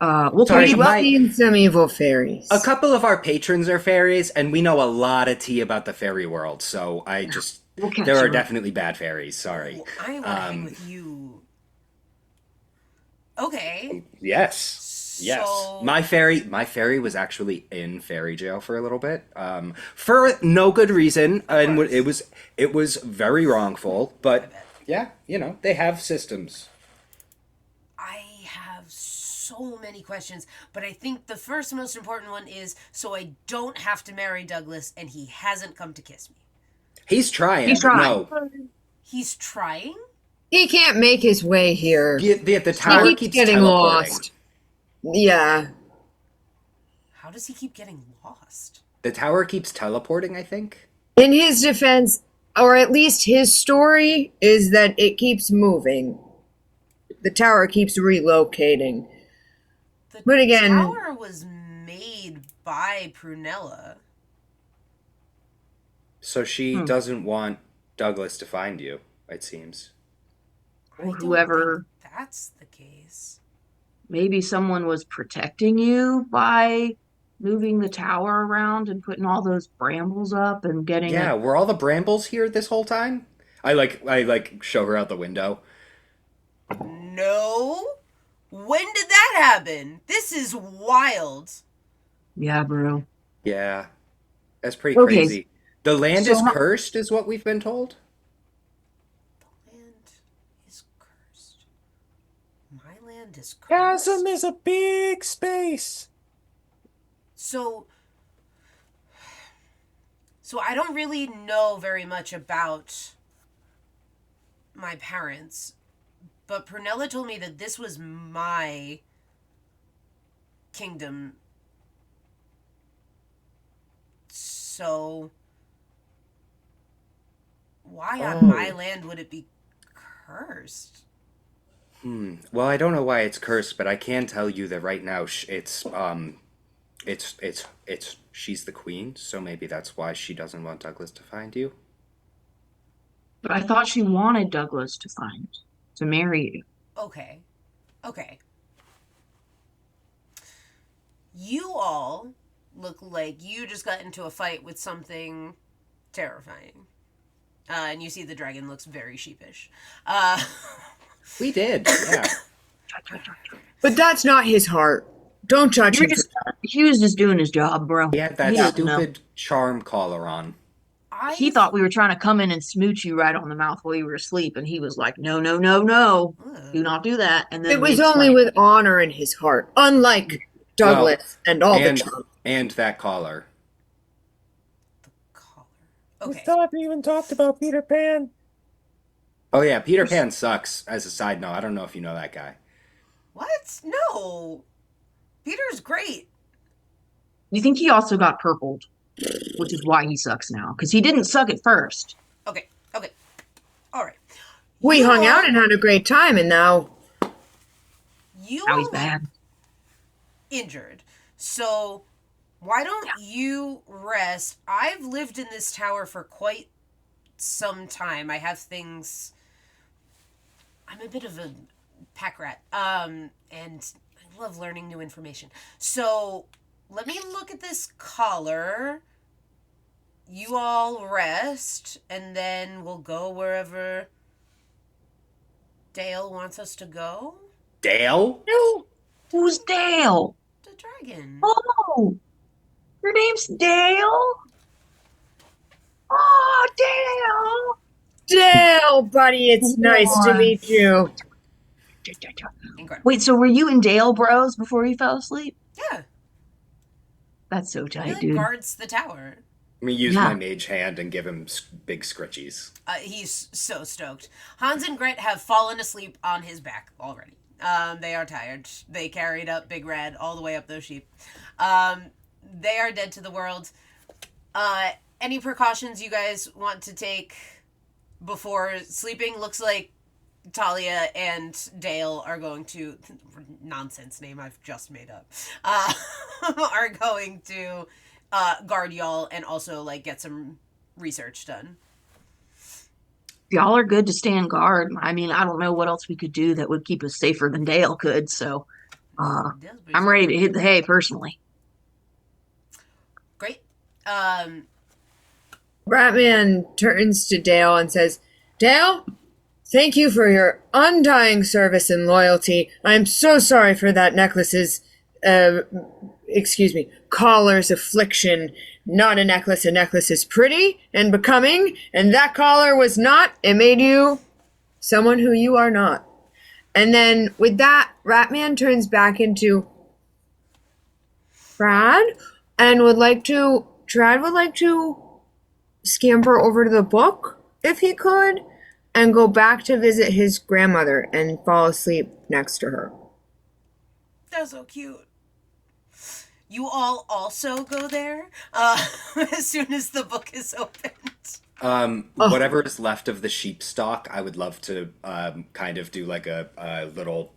We'll Sorry, take We've seen some evil fairies. A couple of our patrons are fairies, and we know a lot of tea about the fairy world, so We'll catch there you are up. definitely bad fairies, sorry. Well, I want to hang with you. Okay. Yes. Yes. So- My fairy was actually in fairy jail for a little bit. For no good reason. And course. it was very wrongful, I but bet. yeah, they have systems. I have so many questions, but I think the first most important one is so I don't have to marry Douglas and he hasn't come to kiss me. He's trying. He's but trying. No. He's trying? He can't make his way here. The tower He keeps getting teleporting. lost. Yeah. How does he keep getting lost? The tower keeps teleporting, I think. In his defense, or at least his story, is that it keeps moving. The tower keeps relocating. The But again- tower was made by Prunella. So she doesn't want Douglas to find you, it seems. I don't Whoever- think that's the case. Maybe someone was protecting you by moving the tower around and putting all those brambles up and getting Yeah, it. were all the brambles here this whole time? I show her out the window. No? When did that happen? This is wild. Yeah, bro. Yeah. That's pretty Okay. crazy. The land So is how- cursed, is what we've been told. The land is cursed. My land is cursed. Chasm is a big space. So I don't really know very much about my parents, but Prunella told me that this was my kingdom. So why on my land would it be cursed? Well, I don't know why it's cursed, but I can tell you that right now she's the queen, so maybe that's why she doesn't want Douglas to find you. But I thought she wanted Douglas to marry you. Okay. Okay. You all look like you just got into a fight with something terrifying. And you see the dragon looks very sheepish. We did, yeah. But that's not his heart. Don't judge him. He was just doing his job, bro. He had that doesn't know. stupid charm collar on. He thought we were trying to come in and smooch you right on the mouth while you were asleep, and he was like, "No, no, no, no, do not do that." And then It we was only explained. with honor in his heart, unlike Douglas and all the charm. And that collar. collar. We Okay. still haven't even talked about Peter Pan. Oh yeah, Peter Pan sucks. As a side note, I don't know if you know that guy. What? No. Peter's great. You think he also got purpled, which is why he sucks now, because he didn't suck at first. Okay. Okay. All right. We You hung out all- and had a great time, and now You Now he's all bad. injured. So why don't you rest? I've lived in this tower for quite some time. I have things. I'm a bit of a pack rat. And I love learning new information. So let me look at this collar. You all rest, and then we'll go wherever Dale wants us to go. Dale? No. Who's Dale? The dragon. Oh, your name's Dale? Oh, Dale, buddy, it's Come nice to on. meet you. Dale. Incredible. Wait, so were you and Dale bros before you fell asleep? Yeah, That's so he tight, like dude. guards the tower. Let me use Yeah. my mage hand and give him big scritchies. He's so stoked. Hans and Gret have fallen asleep on his back already. They are tired. They carried up Big Red all the way up those sheep. They are dead to the world. Any precautions you guys want to take before sleeping? Looks like Talia and Dale are going to nonsense name I've just made up. Are going to guard y'all and also like get some research done. Y'all are good to stand guard. I mean, I don't know what else we could do that would keep us safer than Dale could, so Dale's pretty I'm ready to hit the hay personally. great. Ratman turns to Dale and says, Dale, thank you for your undying service and loyalty. I'm so sorry for that necklace's, collar's affliction. Not a necklace. A necklace is pretty and becoming, and that collar was not. It made you someone who you are not. And then with that, Ratman turns back into Trad would like to scamper over to the book if he could and go back to visit his grandmother and fall asleep next to her. That's so cute. You all also go there as soon as the book is opened. Whatever is left of the sheep stock, I would love to kind of do like a little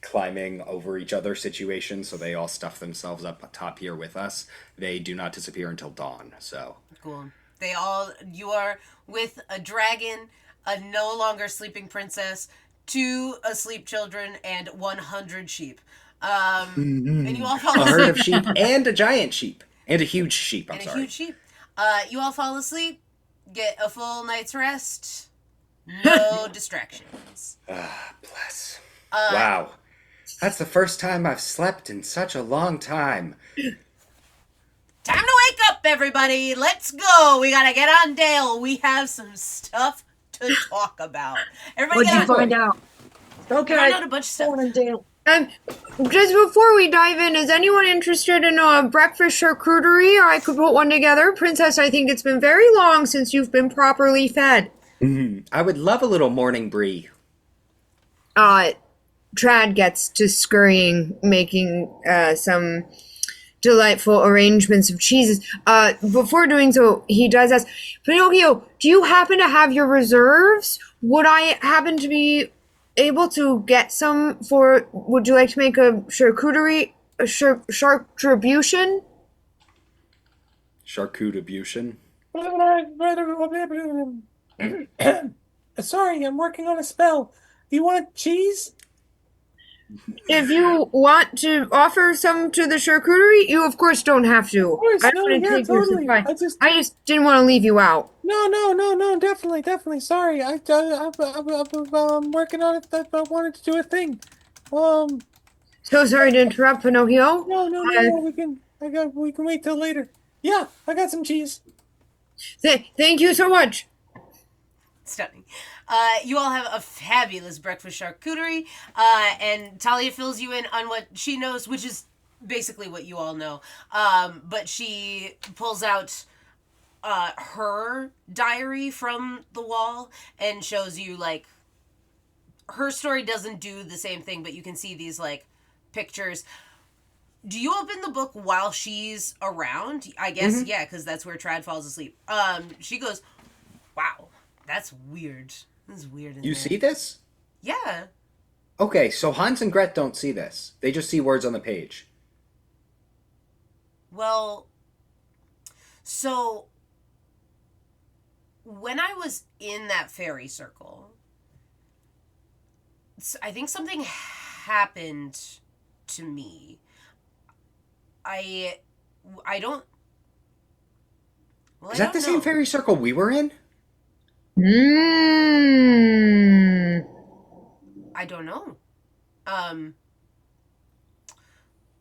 climbing over each other situation, so they all stuff themselves up top here with us. They do not disappear until dawn, so. Cool. You are with a dragon, a no longer sleeping princess, 2 asleep children, and 100 sheep. And you all fall A herd asleep. of sheep and a giant sheep. And a huge sheep, I'm And a sorry. huge sheep. You all fall asleep, get a full night's rest, no distractions. Bless. Wow. That's the first time I've slept in such a long time. Time to wake up, everybody. Let's go. We gotta get on Dale. We have some stuff to talk about. Everybody What'd you got find out? Okay. find out a bunch of stuff. Morning, Dale. Just before we dive in, is anyone interested in a breakfast charcuterie? Or I could put one together. Princess, I think it's been very long since you've been properly fed. I would love a little morning brie. Trad gets to scurrying, making some delightful arrangements of cheeses. Before doing so, he does ask, Pinocchio, do you happen to have your reserves? Would I happen to be able to get some for, would you like to make a charcuterie, charcuterie? Charcuterie. Sorry, I'm working on a spell. Do you want cheese? If you want to offer some to the charcuterie, you of course don't have to. Of course, I don't want to take your totally. supply. I just didn't want to leave you out. no, definitely. Sorry, I'm working on it. I wanted to do a thing. So sorry to interrupt, Pinocchio. No. We can wait till later. Yeah, I got some cheese. Thank you so much. Stunning. You all have a fabulous breakfast charcuterie, and Talia fills you in on what she knows, which is basically what you all know. But she pulls out her diary from the wall and shows you, like, her story doesn't do the same thing, but you can see these, like, pictures. Do you open the book while she's around? I guess, yeah, because that's where Trad falls asleep. She goes, wow. That's weird. This is weird. You see this? Yeah. Okay, so Hans and Gret don't see this. They just see words on the page. Well, so when I was in that fairy circle, I think something happened to me. I don't. Well, Is I that the don't same know. fairy circle we were in? I don't know. Um,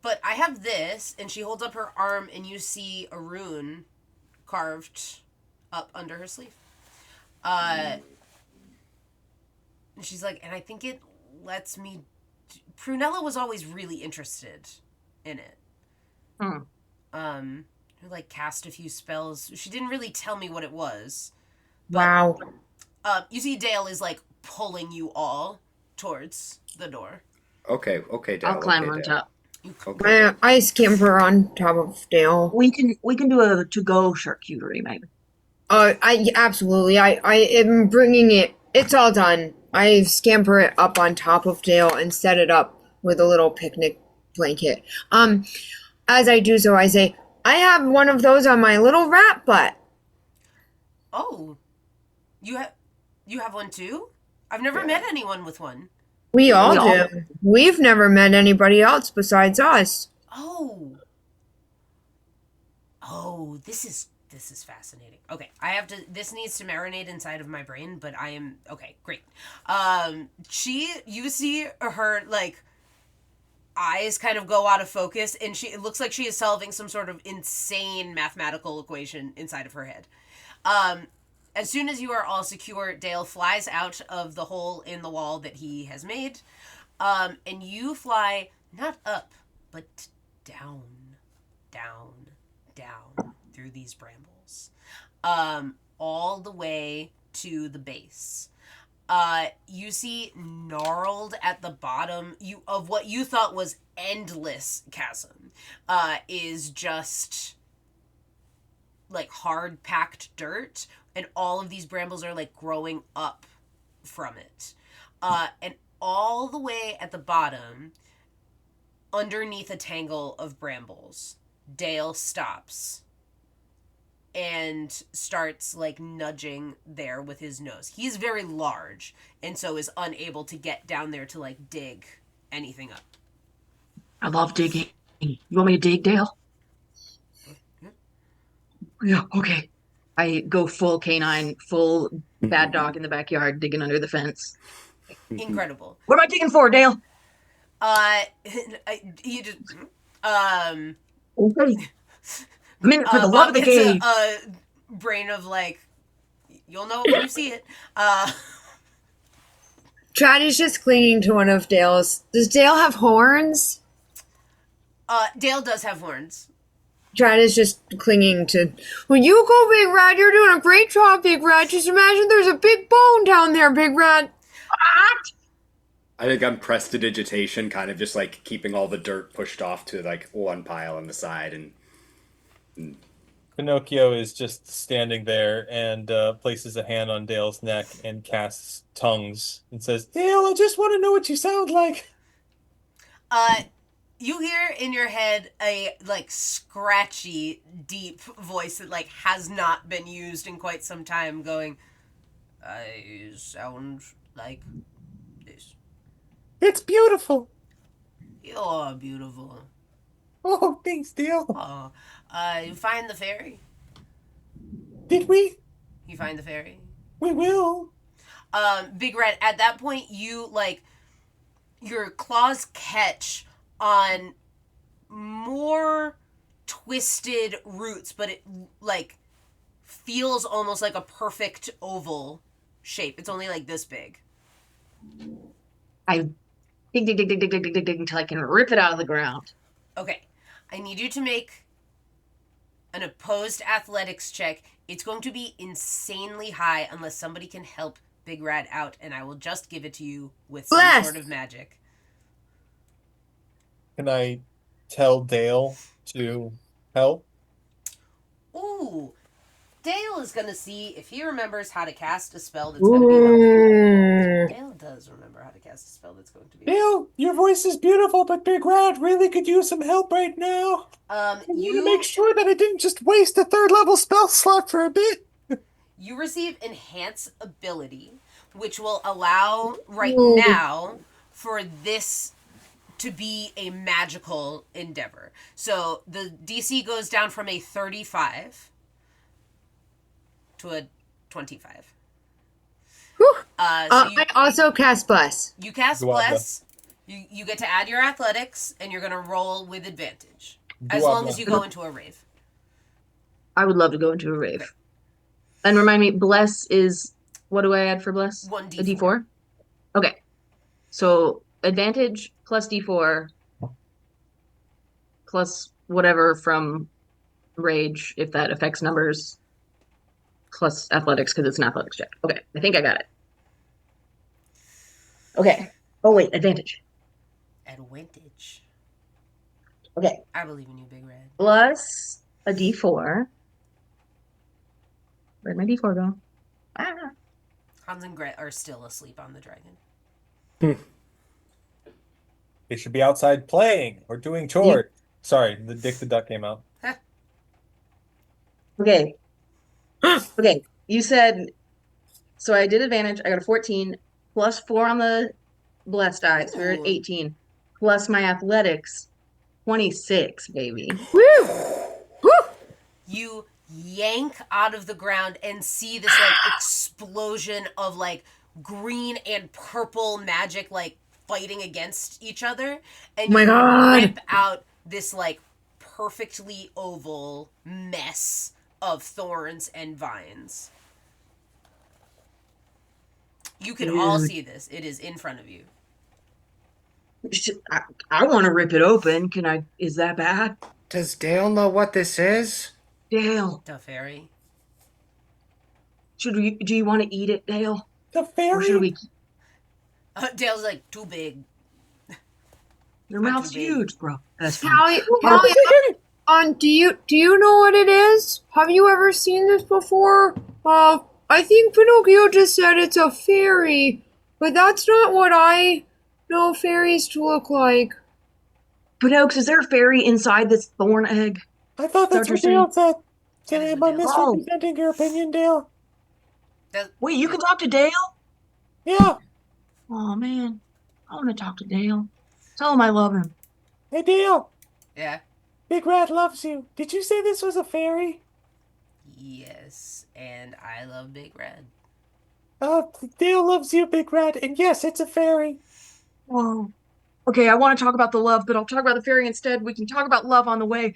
but I have this, and she holds up her arm, and you see a rune carved up under her sleeve. And she's like, and I think it lets me. Prunella was always really interested in it. Who like cast a few spells. She didn't really tell me what it was. But, Wow. you see, Dale is like pulling you all towards the door. Okay, Dale. I'll climb okay, on Dale. top. Okay. I scamper on top of Dale. We can do a to-go charcuterie, maybe. I absolutely. I am bringing it. It's all done. I scamper it up on top of Dale and set it up with a little picnic blanket. As I do so, I say, I have one of those on my little rat butt. Oh, you have one too? I've never met anyone with one. We all We all do. We've never met anybody else besides us. Oh. Oh, this is fascinating. Okay, I have to. This needs to marinate inside of my brain, but I am okay. Great. You see her like eyes kind of go out of focus, and it looks like she is solving some sort of insane mathematical equation inside of her head. As soon as you are all secure, Dale flies out of the hole in the wall that he has made, and you fly not up, but down, down, down through these brambles, all the way to the base. You see gnarled at the bottom of what you thought was endless chasm, is just like hard packed dirt, and all of these brambles are like growing up from it. And all the way at the bottom, underneath a tangle of brambles, Dale stops and starts like nudging there with his nose. He's very large and so is unable to get down there to like dig anything up. I love digging. You want me to dig, Dale? Yeah, okay. I go full canine, full bad dog in the backyard, digging under the fence. Incredible. What am I digging for, Dale? You just Okay. I'm in it for the love of the game. a brain of like, you'll know it when you see it. Chad is just clinging to one of Dale's. Does Dale have horns? Dale does have horns. Chad is just clinging to. Well, you go, Big Rat. You're doing a great job, Big Rat. Just imagine there's a big bone down there, Big Rat. I think I'm prestidigitation, kind of just like keeping all the dirt pushed off to like one pile on the side, and Pinocchio is just standing there and places a hand on Dale's neck and casts tongues and says, Dale, I just want to know what you sound like. You hear in your head a like scratchy, deep voice that like has not been used in quite some time going, I sound like this. It's beautiful. You're beautiful. Oh, thanks, Dale. Oh, you find the fairy? Did we? You find the fairy? We will. Big Red, at that point, you, like, your claws catch on more twisted roots, but it, like, feels almost like a perfect oval shape. It's only, like, this big. I dig, dig, dig, dig, dig, dig, dig, dig, dig until I can rip it out of the ground. Okay. I need you to make an opposed athletics check. It's going to be insanely high unless somebody can help Big Rat out, and I will just give it to you with some sort of magic. Can I tell Dale to help? Ooh. Dale is going to see if he remembers how to cast a spell that's going to be helpful. Ooh. Dale does remember how to cast a spell that's going to be Dale, your voice is beautiful, but Big Rat really could use some help right now. I want to make sure that I didn't just waste a 3rd level spell slot for a bit. You receive Enhance Ability, which will allow right Ooh. now for this to be a magical endeavor. So the DC goes down from a 35 to a 25. Whew. So I also cast Bless. you cast Guava. Bless. You get to add your athletics, and you're going to roll with advantage. As Guava. long as you go into a rave. I would love to go into a rave. And remind me, bless is, what do I add for bless? 1d4. A d4? Okay. So advantage plus d4 plus whatever from rage, if that affects numbers, plus athletics because it's an athletics check. Okay, I think I got it. Okay. Oh wait, advantage. Advantage. Okay. I believe in you, Big Red. Plus a d4. Where'd my d4 go? Ah. Hans and Gret are still asleep on the dragon. They should be outside playing or doing chores. Sorry, the Dick the Duck came out. Okay. Okay. You said, so I did advantage. I got a 14 plus 4 on the blessed die. So we're at Ooh. 18 plus my athletics, 26, baby. Woo! Woo! You yank out of the ground and see this like explosion of like green and purple magic like fighting against each other, and my you God. rip out this like perfectly oval mess of thorns and vines. You can all Dude. see this. It is in front of you. I want to rip it open. Can I? Is that bad? Does Dale know what this is? Dale, Teferi. should we? Do you want to eat it, Dale? The Or should fairy? we? Dale's like, too big. Your Not mouth's too big. huge, bro. That's fine. Hallie, do you know what it is? Have you ever seen this before? I think Pinocchio just said it's a fairy, but that's not what I know fairies to look like. But Oaks, is there a fairy inside this thorn egg? I thought that's Is what that what you're Dale said. That is Am what I Dale said. Oh. misrepresenting your opinion, Dale? Wait, you can talk to Dale? Yeah. Oh man, I want to talk to Dale. Tell him I love him. Hey, Dale. Yeah. Big Rat loves you. Did you say this was a fairy? Yes, and I love Big Red. Dale loves you, Big Rat, and yes, it's a fairy. Whoa. Okay, I want to talk about the love, but I'll talk about the fairy instead. We can talk about love on the way.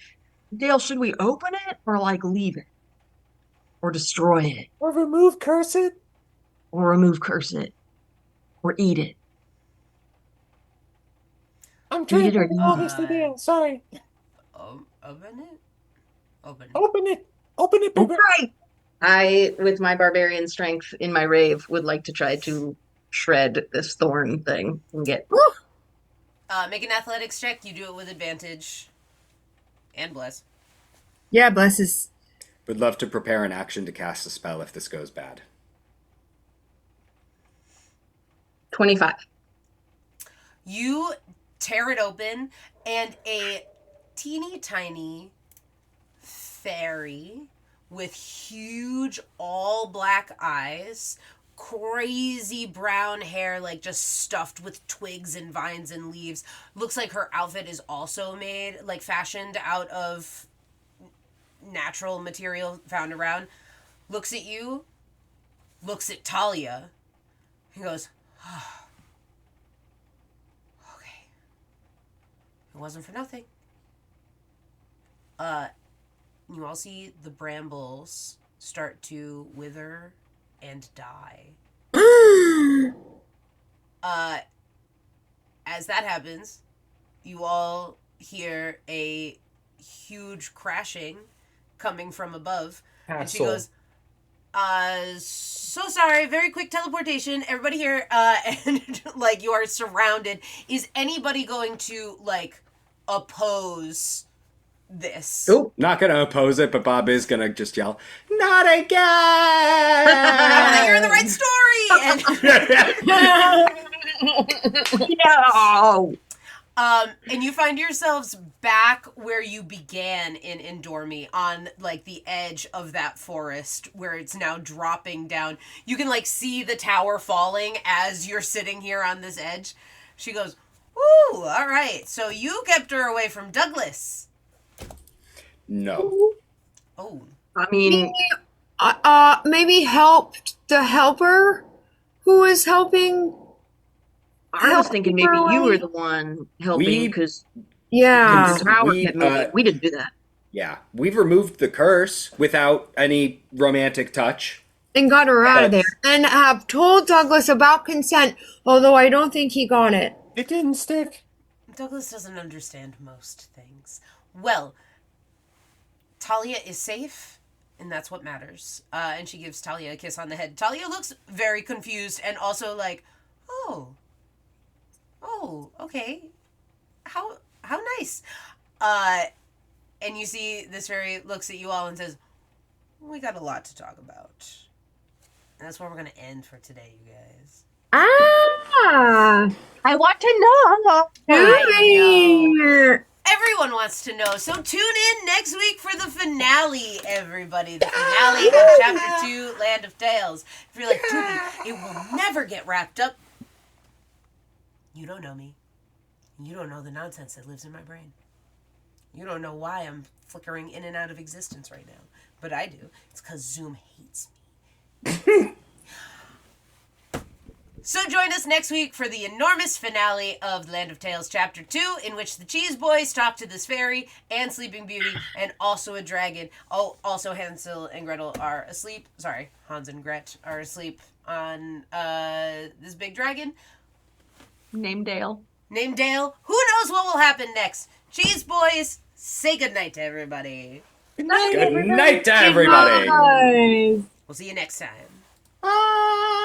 Dale, should we open it or like leave it? Or destroy it? Or remove curse it? Or remove curse it? Or eat it? I'm trying Eat it to or think all leave this it. to Dale. Sorry. Open it? Open it. Open it. Open it, Big Rat. Okay. I, with my barbarian strength in my rave, would like to try to shred this thorn thing and get. Make an athletics check. You do it with advantage. And bless. Yeah, Bless is. Would love to prepare an action to cast a spell if this goes bad. 25. You tear it open, and a teeny tiny fairy with huge all black eyes, crazy brown hair, like just stuffed with twigs and vines and leaves. Looks like her outfit is also made, like fashioned out of natural material found around. Looks at you, looks at Talia, and goes, oh, okay. It wasn't for nothing. You all see the brambles start to wither and die. As that happens, you all hear a huge crashing coming from above. And she goes, so sorry, very quick teleportation. Everybody here, and like you are surrounded. Is anybody going to like oppose this. Oh, Not gonna oppose it, but Bob is gonna just yell, "Not again!" I want to hear the right story. yeah. And you find yourselves back where you began in Endormi, on like the edge of that forest where it's now dropping down. You can like see the tower falling as you're sitting here on this edge. She goes, "Ooh, all right. So you kept her away from Douglas." No. Oh, I mean, Maybe helped the helper who was helping. I was thinking maybe her you away? were the one helping We- because Yeah. the tower we, kept moving. We didn't do that. Yeah, we've removed the curse without any romantic touch. And got her out of there. That's- And have told Douglas about consent, although I don't think he got it. It didn't stick. Douglas doesn't understand most things. Well, Talia is safe, and that's what matters. And she gives Talia a kiss on the head. Talia looks very confused and also like, oh, okay, how nice. And you see this fairy looks at you all and says, "We got a lot to talk about." And that's where we're gonna end for today, you guys. Ah! I want to know. Here. Everyone wants to know, so tune in next week for the finale, everybody. The finale of Chapter 2, Land of Tales. If you're like, Judy, it will never get wrapped up. You don't know me. You don't know the nonsense that lives in my brain. You don't know why I'm flickering in and out of existence right now. But I do. It's because Zoom hates me. So join us next week for the enormous finale of Land of Tales Chapter 2, in which the Cheese Boys talk to this fairy and Sleeping Beauty and also a dragon. Oh, also Hansel and Gretel are asleep. Sorry, Hans and Gret are asleep on this big dragon Name Dale. named Dale. Who knows what will happen next? Cheese Boys, say goodnight to everybody. Good night, Good night to everybody. Guys. We'll see you next time. Bye.